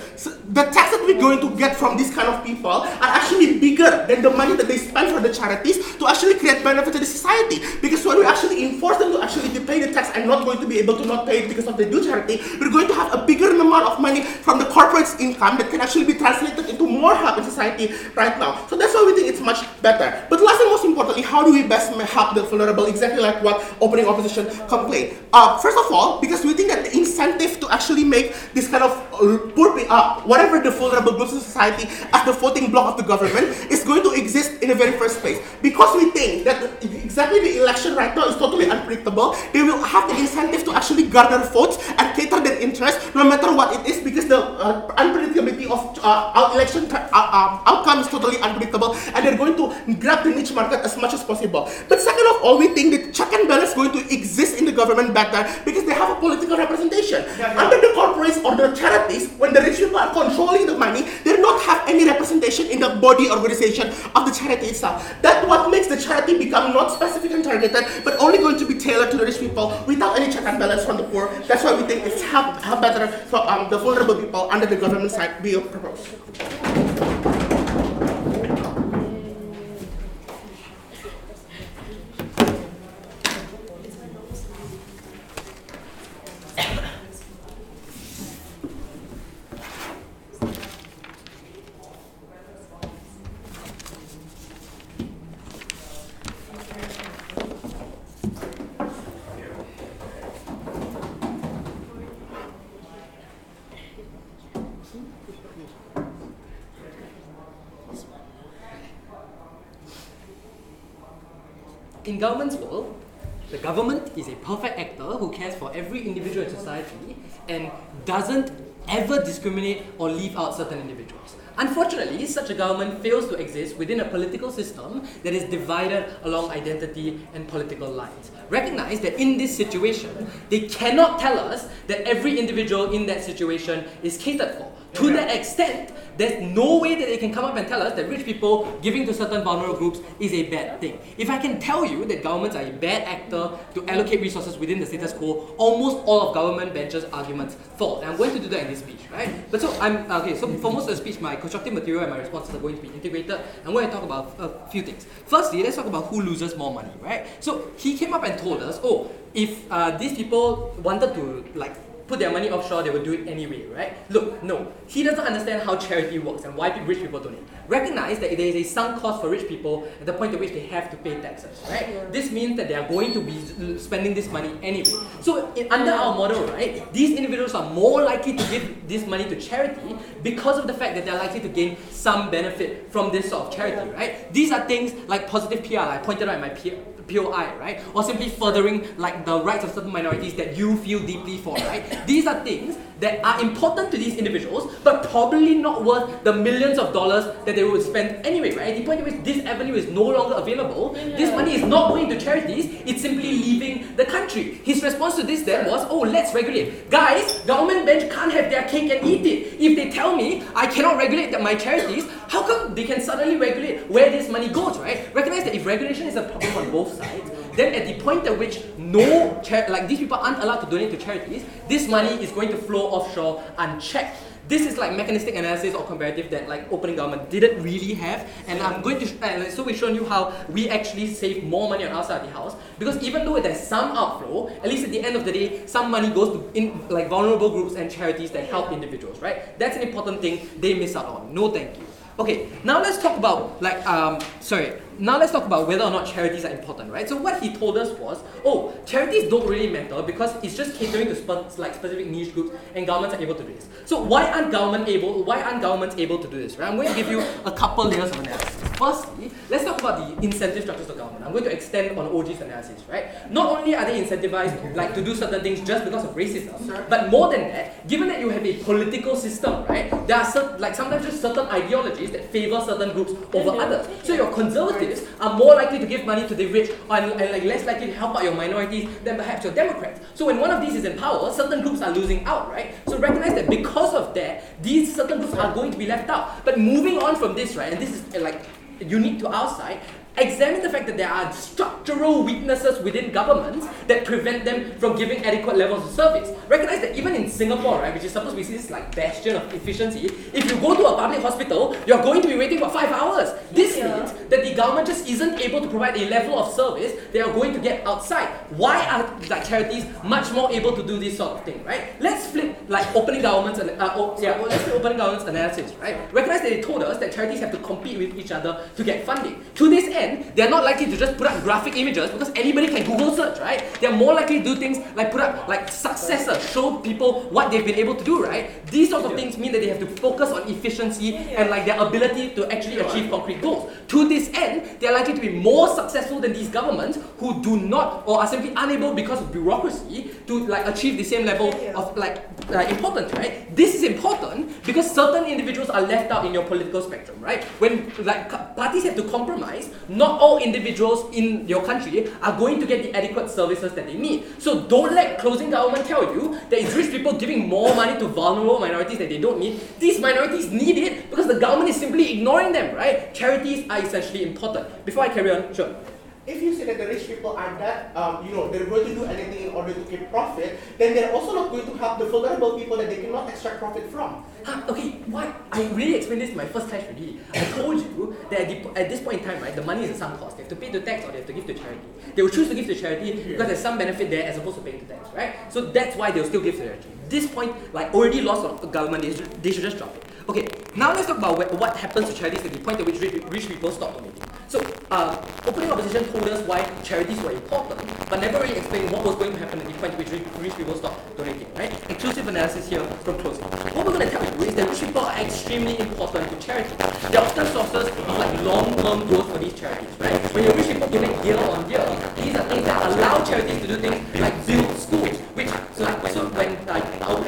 the tax that we're going to get from these kind of people are actually bigger than the money that they spend for the charities to actually create benefit to the society. Because when we actually enforce them to actually pay the tax and not going to be able to not pay it because of they do charity, we're going to have a bigger amount of money from the corporate's income that can actually be translated into more help in society right now. So that's why we think it's much better. But last and most importantly, how do we best help the vulnerable? Exactly like what opening opposition complained. First of all, because we think that the incentive to actually make this kind of whatever the vulnerable groups in society as the voting bloc of the government is going to exist in the very first place. Because we think that exactly the election right now is totally unpredictable, they will have the incentive to actually garner votes and cater their interest no matter what it is, because the unpredictability of election outcome is totally unpredictable, and they're going to grab the niche market as much as possible. But second of all, we think that check and balance is going to exist in the government better because they have a political representation. Under the corporates or the charities, when the rich people are controlling the money, they do not have any representation in the body organization of the charity itself. That's what makes the charity become not specific and targeted, but only going to be tailored to the rich people without any check and balance from the poor. That's why we think it's help better for the vulnerable people under the government side we propose. In government's world, the government is a perfect actor who cares for every individual in society and doesn't ever discriminate or leave out certain individuals. Unfortunately, such a government fails to exist within a political system that is divided along identity and political lines. Recognize that in this situation, they cannot tell us that every individual in that situation is catered for. To that extent, there's no way that they can come up and tell us that rich people giving to certain vulnerable groups is a bad thing. If I can tell you that governments are a bad actor to allocate resources within the status quo, almost all of government bench's arguments fall. And I'm going to do that in this speech, right? But so for most of the speech, my constructive material and my responses are going to be integrated. I'm going to talk about a few things. Firstly, let's talk about who loses more money, right? So he came up and told us, if these people wanted to put their money offshore, they will do it anyway, right? Look, no, he doesn't understand how charity works and why rich people donate. Recognize that there is a sunk cost for rich people at the point at which they have to pay taxes, right? This means that they are going to be spending this money anyway. So under our model, right, these individuals are more likely to give this money to charity because of the fact that they're likely to gain some benefit from this sort of charity, right? These are things like positive PR, like I pointed out in my POI, right? Or simply furthering like the rights of certain minorities that you feel deeply for, right? These are things that are important to these individuals, but probably not worth the millions of dollars that they would spend anyway, right? The point at which this avenue is no longer available, this money is not going to charities, it's simply leaving the country. His response to this then was, oh, let's regulate. Guys, government bench can't have their cake and eat it. If they tell me I cannot regulate my charities, how come they can suddenly regulate where this money goes, right? Recognize that if regulation is a problem on both sides, then at the point at which these people aren't allowed to donate to charities, this money is going to flow offshore unchecked. This is like mechanistic analysis or comparative that like opening government didn't really have, and I'm going to so we've shown you how we actually save more money on our side of the house, because even though there's some outflow, at least at the end of the day, some money goes to vulnerable groups and charities that help individuals, right? That's an important thing they miss out on. No thank you. Okay, now let's talk about now let's talk about whether or not charities are important, right? So what he told us was, oh, charities don't really matter because it's just catering to specific niche groups and governments are able to do this. So why aren't governments able to do this, right? I'm going to give you a couple layers of analysis. Firstly, let's talk about the incentive structures of government. I'm going to extend on OG's analysis, right? Not only are they incentivized to do certain things just because of racism, but more than that, given that you have a political system, right, there are sometimes just certain ideologies that favor certain groups over others. So your conservatives are more likely to give money to the rich and less likely to help out your minorities than perhaps your Democrats. So when one of these is in power, certain groups are losing out, right? So recognize that because of that, these certain groups are going to be left out. But moving on from this, right, and this is unique to our side, examine the fact that there are structural weaknesses within governments that prevent them from giving adequate levels of service. Recognize that even in Singapore, right, which is supposed to be this bastion of efficiency, if you go to a public hospital, you're going to be waiting for 5 hours. This means that the government just isn't able to provide a level of service they are going to get outside. Why are charities much more able to do this sort of thing, right? Let's flip opening governments opening governments analysis, right? Recognize that they told us that charities have to compete with each other to get funding. To this end, they're not likely to just put up graphic images because anybody can Google search, right? They're more likely to do things like put up successors, show people what they've been able to do, right? These sorts of things mean that they have to focus on efficiency and their ability to actually achieve concrete goals. To this end, they're likely to be more successful than these governments who do not or are simply unable because of bureaucracy to achieve the same level of importance, right? This is important because certain individuals are left out in your political spectrum, right? When parties have to compromise, not all individuals in your country are going to get the adequate services that they need. So don't let closing government tell you that it's rich people giving more money to vulnerable minorities that they don't need. These minorities need it because the government is simply ignoring them, right? Charities are essentially important. Before I carry on, sure. If you say that the rich people are that, they're going to do anything in order to keep profit, then they're also not going to help the vulnerable people that they cannot extract profit from. Okay, what? I really explained this in my first class already. I told you that at this point in time, right, the money is a sunk cost. They have to pay the tax or they have to give to charity. They will choose to give to charity because there's some benefit there as opposed to paying the tax, right? So that's why they'll still give to charity. This point, already lost of the government, they should just drop it. Okay, now let's talk about what happens to charities at the point at which rich people stop donating. So, opening opposition told us why charities were important, but never really explained what was going to happen at the point at which rich people stopped donating, right? Inclusive analysis here from closing. What we're going to tell you is that rich people are extremely important to charities. They're often sources of long-term growth for these charities, right? When you're rich people giving year on year, these are things that allow charities to do things like build schools, which, so when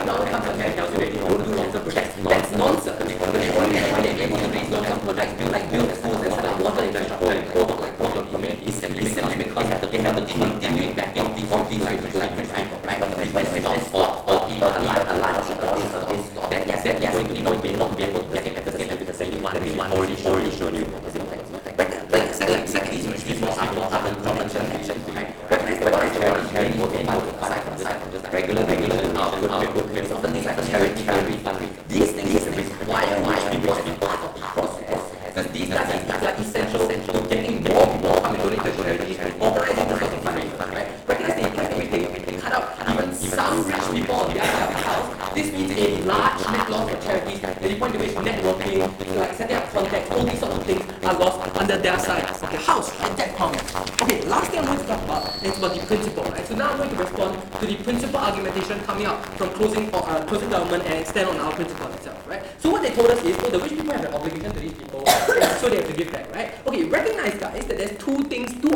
our company tells you that you don't do long-term projects, that's nonsense. The only way they're able to raise long-term projects, build schools and stuff water infrastructure for communities simply because they have to continue investing in these people, right? It's not for people alive that yes, they're going to be not be able to get the same one already shown you. Exactly, these people are convention action, right? Recognize that charity will be able to aside from just regular good often things like charity funding. These things require people to be part of the process. Because these are essential to getting more donated to charities organizing the funding, right? Recognize that if they cut out even some rich people, This means a large net loss for charities at the point to which networking, like setting up contacts, all these sort of things are lost under their side of the house, right? That comment. Okay, last thing I'm going to talk about is about the principle, right? So now I'm going to respond to the principle argumentation coming out from closing government and extend on our principle itself, right? So what they told us is, the rich people have an obligation to these people, so they have to give back, right? Okay, recognize, guys, that there's two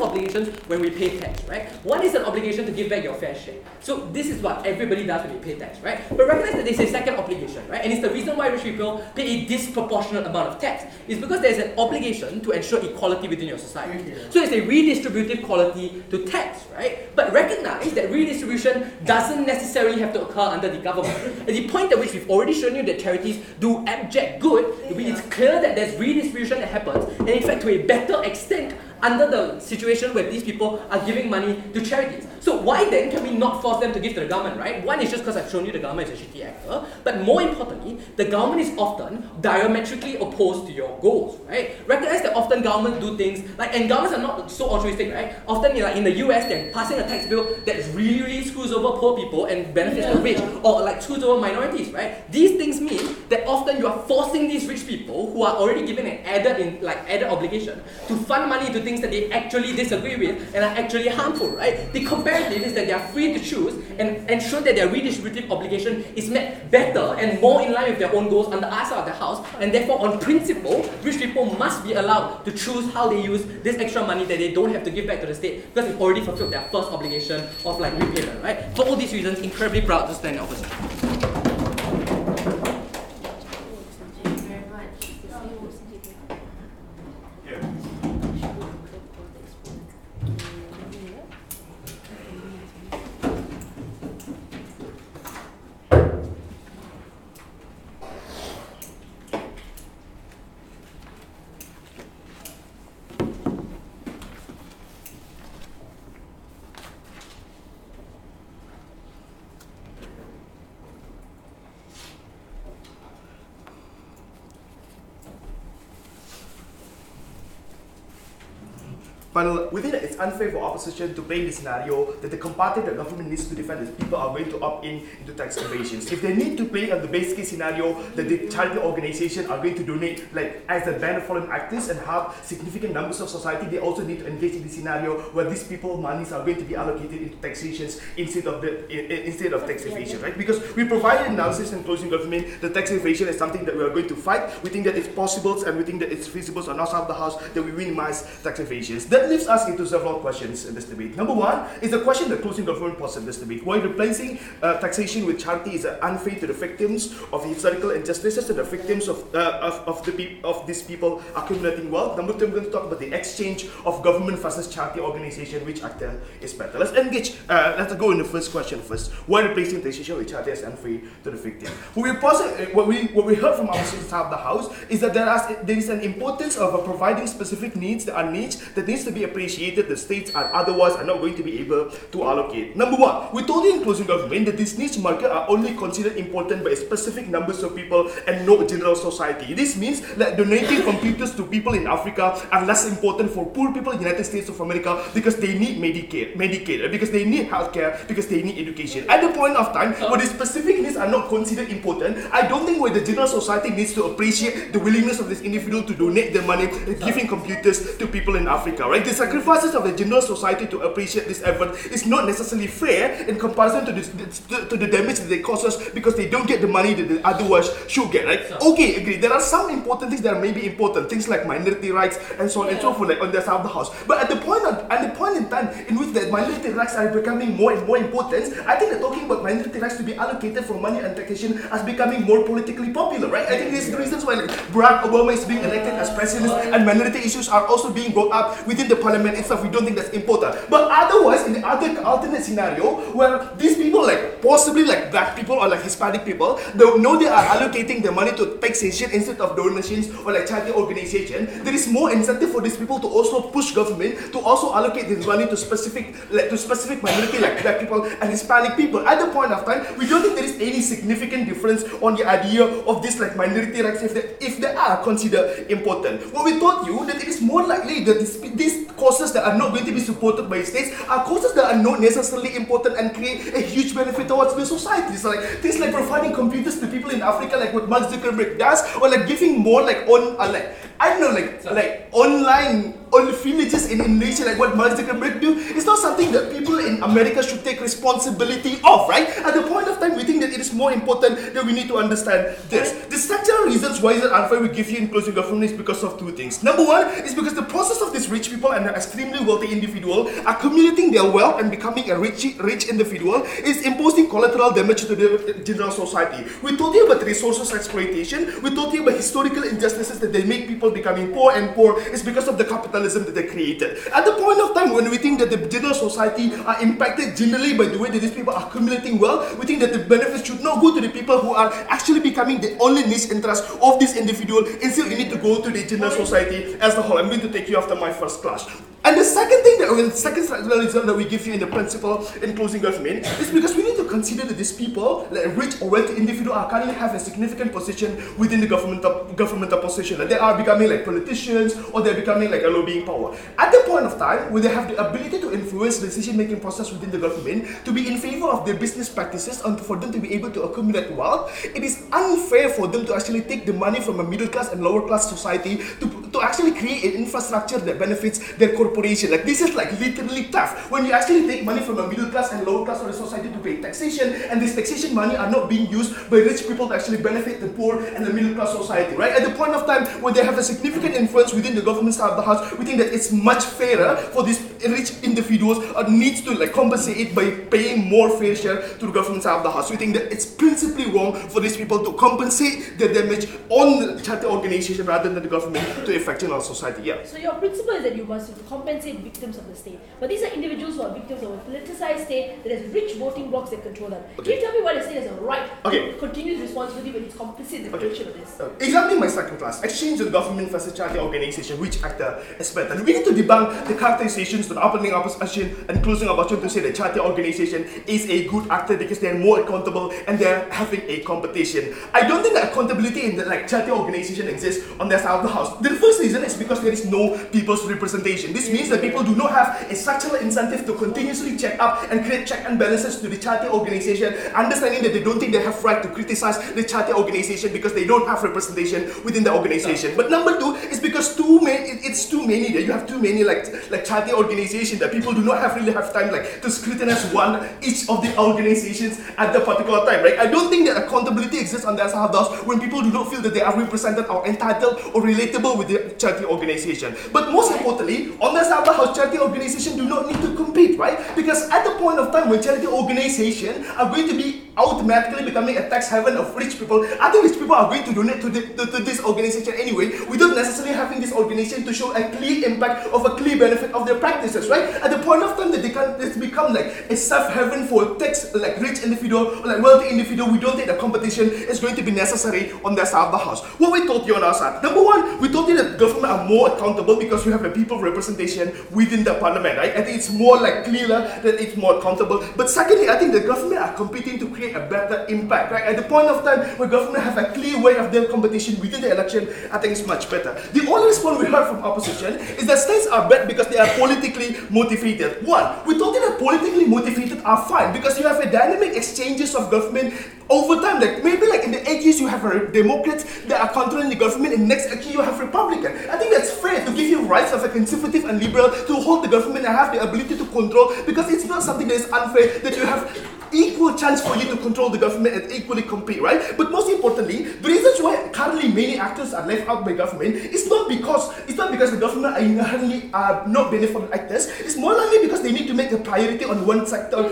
obligations when we pay tax, right? One is an obligation to give back your fair share. So this is what everybody does when they pay tax, right? But recognize that there's a second obligation, right? And it's the reason why rich people pay a disproportionate amount of tax. It's because there's an obligation to ensure equality within your society. So there's a redistributive quality to tax, right? But recognize that redistribution doesn't necessarily have to occur under the government. At the point at which we've already shown you that charities do abject good, it's clear that there's redistribution that happens, and in fact to a better extent under the situation where these people are giving money to charities. So why then can we not force them to give to the government, right? One is just because I've shown you the government is a shitty actor, but more importantly, the government is often diametrically opposed to your goals, right? Recognize that often governments do things, and governments are not so altruistic, right? Often in the US, they're passing a tax bill that really screws over poor people and benefits the rich, or screws over minorities, right? These things mean that often you are forcing these rich people who are already given an added obligation to fund money to things that they actually disagree with and are actually harmful, right? The comparative is that they are free to choose and ensure that their redistributive obligation is met better and more in line with their own goals on the other side of the house, and therefore on principle, rich people must be allowed to choose how they use this extra money that they don't have to give back to the state because they've already fulfilled their first obligation of repayment, right? For all these reasons, incredibly proud to stand in opposition. But within it, it's unfair for opposition to play the scenario that the compartment the government needs to defend is people are going to opt in into tax evasions. If they need to play on the base case scenario that the charity organization are going to donate as the benevolent actors and help significant numbers of society, they also need to engage in the scenario where these people monies are going to be allocated into taxations instead of tax evasion, right? Because we provided analysis in closing government, the tax evasion is something that we are going to fight. We think that it's possible and we think that it's feasible on our side of the house that we minimize tax evasions. That leaves us into several questions in this debate. Number one is the question that closing government posed in this debate. Why replacing taxation with charity is unfair to the victims of historical injustices and the victims of these people accumulating wealth. Number two, I'm going to talk about the exchange of government versus charity organization, which actor is better. Let's engage. Let's go in the first question first. Why replacing taxation with charity is unfair to the victim? What we heard from our side of the house is that there is an importance of providing specific needs that are needs that needs to be appreciated. The states are otherwise are not going to be able to allocate. Number one, we told you in closing government that these niche markets are only considered important by specific numbers of people and not general society. This means that donating computers to people in Africa are less important for poor people in the United States of America because they need Medicaid, because they need healthcare, because they need education. At the point of time where the specific needs are not considered important, I don't think where the general society needs to appreciate the willingness of this individual to donate their money giving computers to people in Africa, right? The sacrifices of the general society to appreciate this effort is not necessarily fair in comparison to the damage that they cause us because they don't get the money that they otherwise should get, right? Okay, agree. There are some important things that may be important, things like minority rights and so on and so forth, on the side of the house. But at the point in time in which the minority rights are becoming more and more important, I think that talking about minority rights to be allocated for money and taxation as becoming more politically popular, right? I think these are the reasons why Barack Obama is being elected as president and minority issues are also being brought up within the parliament itself. We don't think that's important. But otherwise, in the other alternate scenario where these people possibly black people or Hispanic people, they know they are allocating the money to taxation instead of donations or charity organization, there is more incentive for these people to also push government to also allocate this money to specific minority like black people and Hispanic people. At the point of time, we don't think there is any significant difference on the idea of this minority rights if they are considered important. What we told you that it is more likely that these these causes that are not going to be supported by states are causes that are not necessarily important and create a huge benefit towards the society. So like things like providing computers to people in Africa, like what Mark Zuckerberg does, or like giving more like online villages in Indonesia, like what Mark Zuckerberg do. It's not something that people in America should take responsibility of, right? At the point of time, we think that it is more important that we need to understand this. The structural reasons why is it unfair we give you in closing government is because of two things. Number one is because the process of these rich people and an extremely wealthy individual accumulating their wealth and becoming a rich individual is imposing collateral damage to the general society. We told you about resources exploitation. We told you about historical injustices that they make people becoming poor and poor. It's because of the capitalism that they created. At the point of time when we think that the general society are impacted generally by the way that these people are accumulating wealth, we think that the benefits should not go to the people who are actually becoming the only niche interest of this individual. Instead, we need to go to the general society as a whole. I'm going to take you after my first class. And the second thing the second structural reason that we give you in the principle in closing government is because we need to consider that these people, like rich or wealthy individuals, are currently have a significant position within the governmental position. Like they are becoming like politicians or they're becoming like a lobbying power. At the point of time where they have the ability to influence the decision-making process within the government to be in favor of their business practices and for them to be able to accumulate wealth, it is unfair for them to actually take the money from a middle class and lower class society to actually create an infrastructure that benefits their corporation. Like this is like literally tough. When you actually take money from a middle class and lower class of the society to pay taxation, and this taxation money are not being used by rich people to actually benefit the poor and the middle class society, right? At the point of time when they have a significant influence within the government side of the house, we think that it's much fairer for these rich individuals needs to like compensate it by paying more fair share to the government side of the house. We think that it's principally wrong for these people to compensate the damage on the charity organization rather than the government to affect our society. Yeah. So your principle is that you must compensate victims of the state. But these are individuals who are victims of a politicized state that has rich voting blocs that control them. Okay. Can you tell me why the state has a right to continue the responsibility when it's complicit in the creation of this? Examining my second class, exchange of government versus charity organization, which actor is better? We need to debunk the characterizations that opening opposition and closing opposition to say that charity organization is a good actor because they're more accountable and they're having a competition. I don't think that accountability in the like charity organization exists on their side of the house. The first reason is because there is no people's representation. This means that people do not have a structural incentive to continuously check up and create check and balances to the charity organization, understanding that they don't think they have right to criticize the charity organization because they don't have representation within the organization. But number two is because it's too many that you have too many like charity organizations that people do not really have time like to scrutinize each of the organizations at the particular time, right? I don't think that accountability exists on their side of the house when people do not feel that they are represented or entitled or relatable with the charity organization. But most importantly, on the side of the house, charity organizations do not need to compete, right? Because at the point of time when charity organizations are going to be automatically becoming a tax haven of rich people, I think rich people are going to donate to this organization anyway, without necessarily having this organization to show a clear impact of a clear benefit of their practices, right? At the point of time that it's become like a safe haven for tax like rich individual or like wealthy individual, we don't think the competition is going to be necessary on their side of the house. What we told you on our side, number one, we told you that government are more accountable because we have a people representation within the parliament, right? I think it's more like clearer that it's more accountable. But secondly, I think the government are competing to create a better impact, right? At the point of time where government have a clear way of their competition within the election, I think it's much better. The only response we heard from opposition is that states are bad because they are politically motivated. One, we thought that politically motivated are fine because you have a dynamic exchanges of government over time. Like maybe like in the 80s you have a Democrats that are controlling the government, and next actually you have Republican. I think that's fair to give you rights of a conservative and liberal to hold the government and have the ability to control, because it's not something that is unfair that you have equal chance for you to control the government and equally compete, right? But most importantly, the reasons why currently many actors are left out by government is not because the government are inherently not beneficial actors. It's more likely because they need to make a priority on one sector,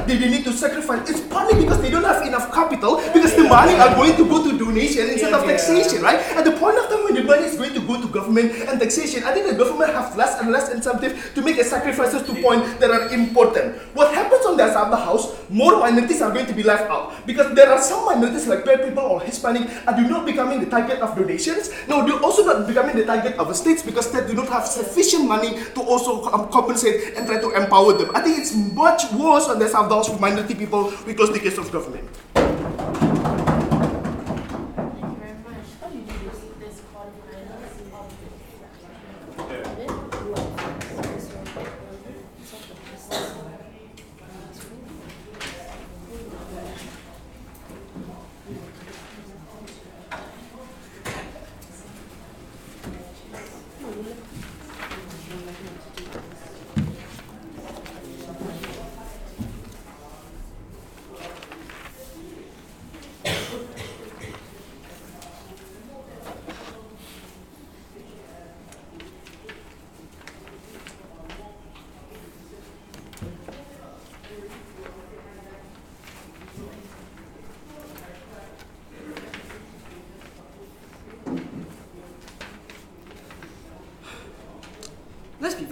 they need to sacrifice. It's partly because they don't have enough capital, because the money are going to go to donation instead of taxation, right? At the point of time when the money is going to go to government and taxation, I think the government has less and less incentive to make sacrifices to points that are important. What happens on the side of the house, more minorities are going to be left out, because there are some minorities like black people or Hispanic are do not becoming the target of donations. No, they're also not becoming the target of the states because they do not have sufficient money to also compensate and try to empower them. I think it's much worse on the side of the house for minority people because the case of government. Thank you very much. How do you do this qualifying?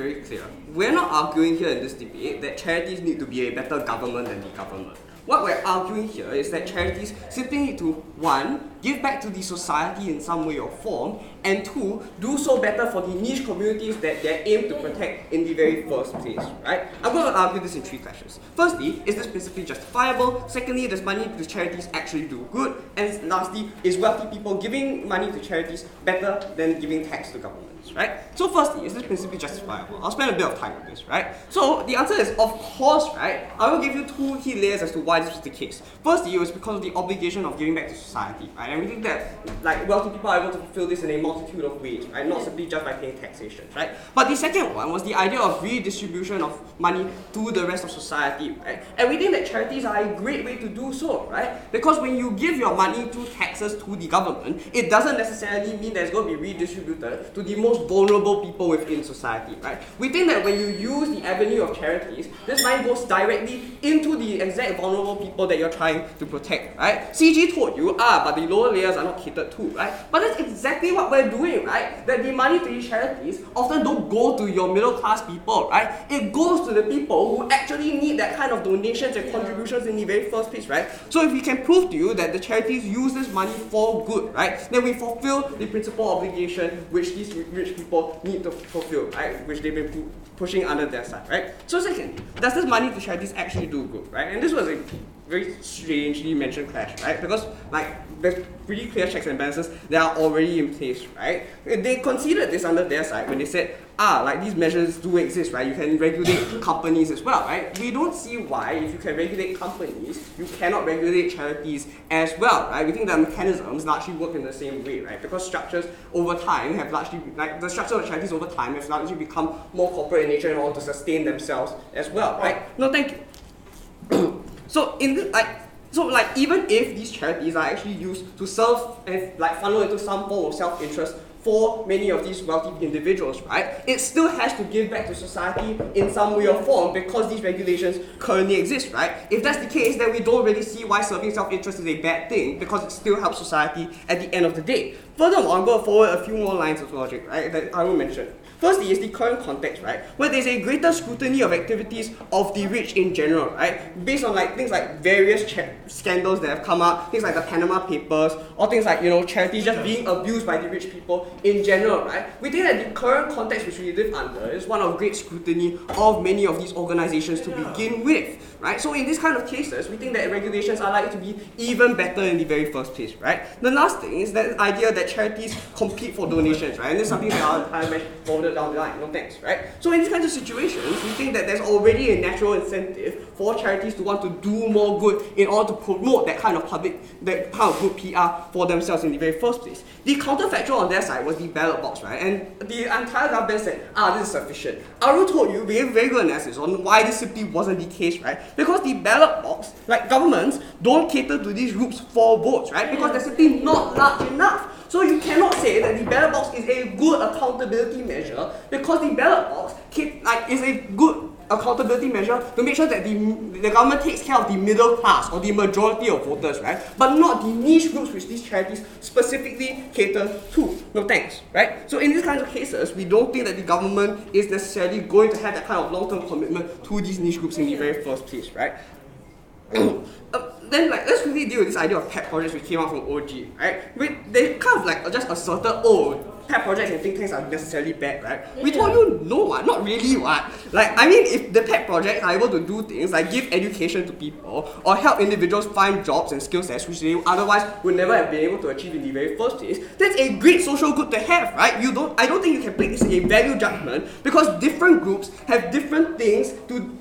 very clear. We're not arguing here in this debate that charities need to be a better government than the government. What we're arguing here is that charities simply need to, one, give back to the society in some way or form, and two, do so better for the niche communities that they aim to protect in the very first place, right? I'm going to argue this in three questions. Firstly, is this principally justifiable? Secondly, does money to charities actually do good? And lastly, is wealthy people giving money to charities better than giving tax to governments, right? So firstly, is this principally justifiable? I'll spend a bit of time on this, right? So the answer is, of course, right? I will give you two key layers as to why this was the case. Firstly, it was because of the obligation of giving back to society, right? And we think that like wealthy people are able to fulfill this in a multitude of ways, right? Not simply just by paying taxation, right? But the second one was the idea of redistribution of money to the rest of society, right? And we think that charities are a great way to do so, right? Because when you give your money through taxes to the government, it doesn't necessarily mean that it's going to be redistributed to the most vulnerable people within society, right? We think that when you use the avenue of charities, this money goes directly into the exact vulnerable people that you're trying to protect, right? CG told you, but the lower layers are not catered to, right? But that's exactly what we're doing, right? That the money to these charities often don't go to your middle class people, right? It goes to the people who actually need that kind of donations and contributions in the very first place, right? So if we can prove to you that the charities use this money for good, right, then we fulfill the principal obligation which these rich people need to fulfill, right? Which they've been pushing under their side, right? So second, does this money to charities actually do good, right? And this was a very strangely mentioned clash, right? Because like there's pretty clear checks and balances that are already in place, right? They considered this under their side when they said, like these measures do exist, right? You can regulate companies as well, right? We don't see why, if you can regulate companies, you cannot regulate charities as well, right? We think the mechanisms largely work in the same way, right? Because structures over time have largely, like the structure of charities over time has largely become more corporate in nature in order to sustain themselves as well, right? No, thank you. So in this, even if these charities are actually used to serve and like funnel into some form of self-interest for many of these wealthy individuals, right, it still has to give back to society in some way or form because these regulations currently exist, right? If that's the case, then we don't really see why serving self-interest is a bad thing because it still helps society at the end of the day. Furthermore, I'm going to forward a few more lines of logic, right, that I will mention. Firstly is the current context, right, where there's a greater scrutiny of activities of the rich in general, right, based on like things like various scandals that have come up, things like the Panama Papers, or things like, you know, charities just being abused by the rich people in general, right. We think that the current context which we live under is one of great scrutiny of many of these organizations to begin with, right. So in these kind of cases, we think that regulations are likely to be even better in the very first place, right. The last thing is that idea that charities compete for donations, right, and this is something that our entire match forwarded down the line, no thanks, right? So in these kinds of situations, we think that there's already a natural incentive for charities to want to do more good in order to promote that kind of that kind of good PR for themselves in the very first place. The counterfactual on their side was the ballot box, right? And the entire government said, this is sufficient. Aru told you, we have very good analysis on why this simply wasn't the case, right? Because the ballot box, like governments, don't cater to these groups for votes, right? Because they're simply not large enough. So you cannot say that the ballot box is a good accountability measure because the ballot box is a good accountability measure to make sure that the government takes care of the middle class or the majority of voters, right? But not the niche groups which these charities specifically cater to. No thanks, right? So in these kinds of cases, we don't think that the government is necessarily going to have that kind of long-term commitment to these niche groups in the very first place, right? Then let's quickly deal with this idea of pet projects which came out from OG, right? They kind of like just asserted, pet projects and think tanks are necessarily bad, right? We told you no, not really, what? Like, I mean, if the pet projects are able to do things like give education to people or help individuals find jobs and skill sets which they otherwise would never have been able to achieve in the very first place, that's a great social good to have, right? I don't think you can place a value judgment because different groups have different things to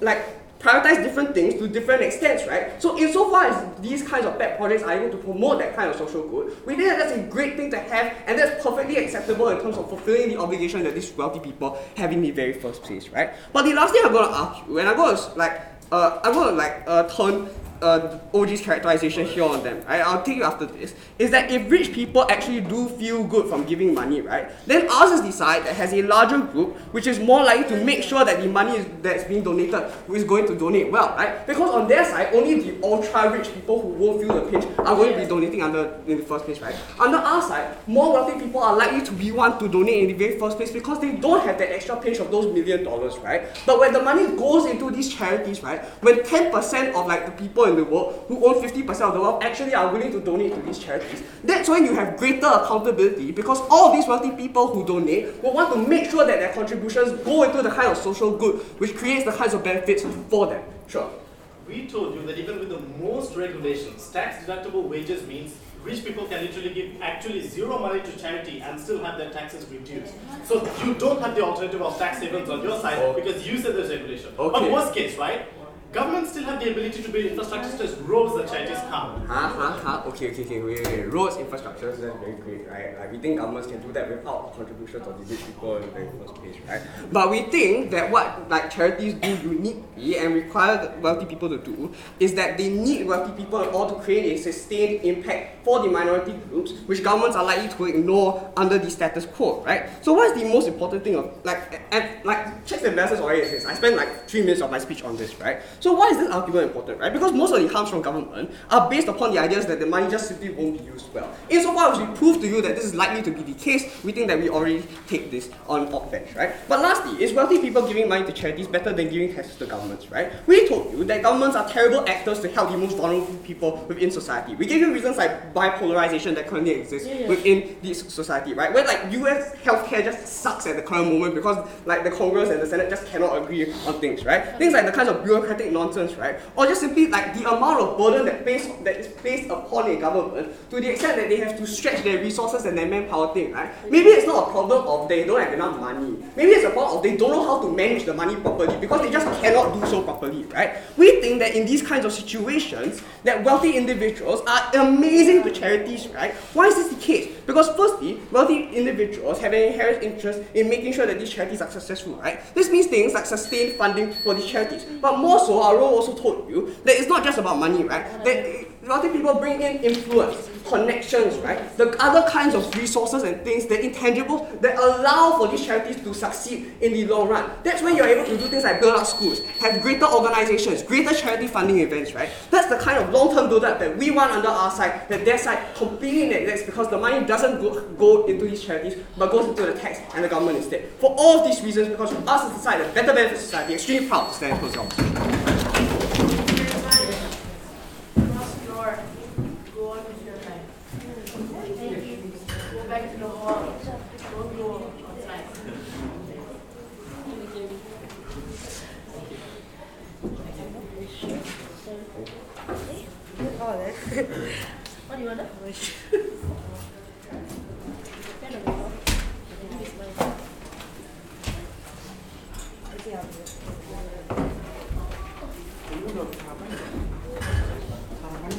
prioritize different things to different extents, right? So insofar as these kinds of pet projects are able to promote that kind of social good, we think that that's a great thing to have and that's perfectly acceptable in terms of fulfilling the obligation that these wealthy people have in the very first place, right? But the last thing I'm going to argue, and I'm going to turn OG's characterization here on them, right? I'll take you after this, is that if rich people actually do feel good from giving money, right, then ours is the side that has a larger group which is more likely to make sure that the money that's being donated is going to donate well, right? Because on their side, only the ultra-rich people who won't feel the pinch are going to be donating in the first place, right? Under our side, more wealthy people are likely to be one to donate in the very first place because they don't have that extra pinch of those $1 million, right? But when the money goes into these charities, right, when 10% of like the people in the world who own 50% of the wealth actually are willing to donate to these charities, that's when you have greater accountability because all of these wealthy people who donate will want to make sure that their contributions go into the kind of social good which creates the kinds of benefits for them. Sure. We told you that even with the most regulations, tax-deductible wages means rich people can literally give actually zero money to charity and still have their taxes reduced. So you don't have the alternative of tax havens on your side because you said there's regulation. Okay. But worst case, right? Governments still have the ability to build infrastructure such as roads that charities can't. Okay, wait. Roads, infrastructure, that's very great, right? Like, we think governments can do that without contributions of the rich people in the very first place, right? But we think that what like charities do uniquely and require the wealthy people to do is that they need wealthy people in order to create a sustained impact for the minority groups, which governments are likely to ignore under the status quo, right? So what is the most important thing of like checks and balances already exists. I spent like 3 minutes of my speech on this, right? So why is this argument important, right? Because most of the harms from government are based upon the ideas that the money just simply won't be used well. Insofar as we prove to you that this is likely to be the case, we think that we already take this on bench, right? But lastly, is wealthy people giving money to charities better than giving taxes to governments, right? We told you that governments are terrible actors to help the most vulnerable people within society. We gave you reasons like bipolarization that currently exists within this society, right? Where like US healthcare just sucks at the current moment because like the Congress and the Senate just cannot agree on things, right? Things like the kinds of bureaucratic nonsense, right? Or just simply like the amount of burden that is placed upon a government to the extent that they have to stretch their resources and their manpower thing, right? Maybe it's not a problem of they don't have enough money. Maybe it's a problem of they don't know how to manage the money properly because they just cannot do so properly, right? We think that in these kinds of situations, that wealthy individuals are amazing to charities, right? Why is this the case? Because firstly, wealthy individuals have an inherent interest in making sure that these charities are successful, right? This means things like sustained funding for these charities. But more so, our role also told you that it's not just about money, right? That wealthy people bring in influence, connections, right? The other kinds of resources and things, the intangibles that allow for these charities to succeed in the long run. That's when you're able to do things like build up schools, have greater organizations, greater charity funding events, right? That's the kind of long-term build-up that we want under our side, that their side completely neglects because the money doesn't go into these charities, but goes into the tax and the government instead. For all of these reasons, because for us as a society, a better benefit society, extremely proud to stand close to opposition. Back to the hall. Don't go outside. What do you want to? Ini udah apa? Harapan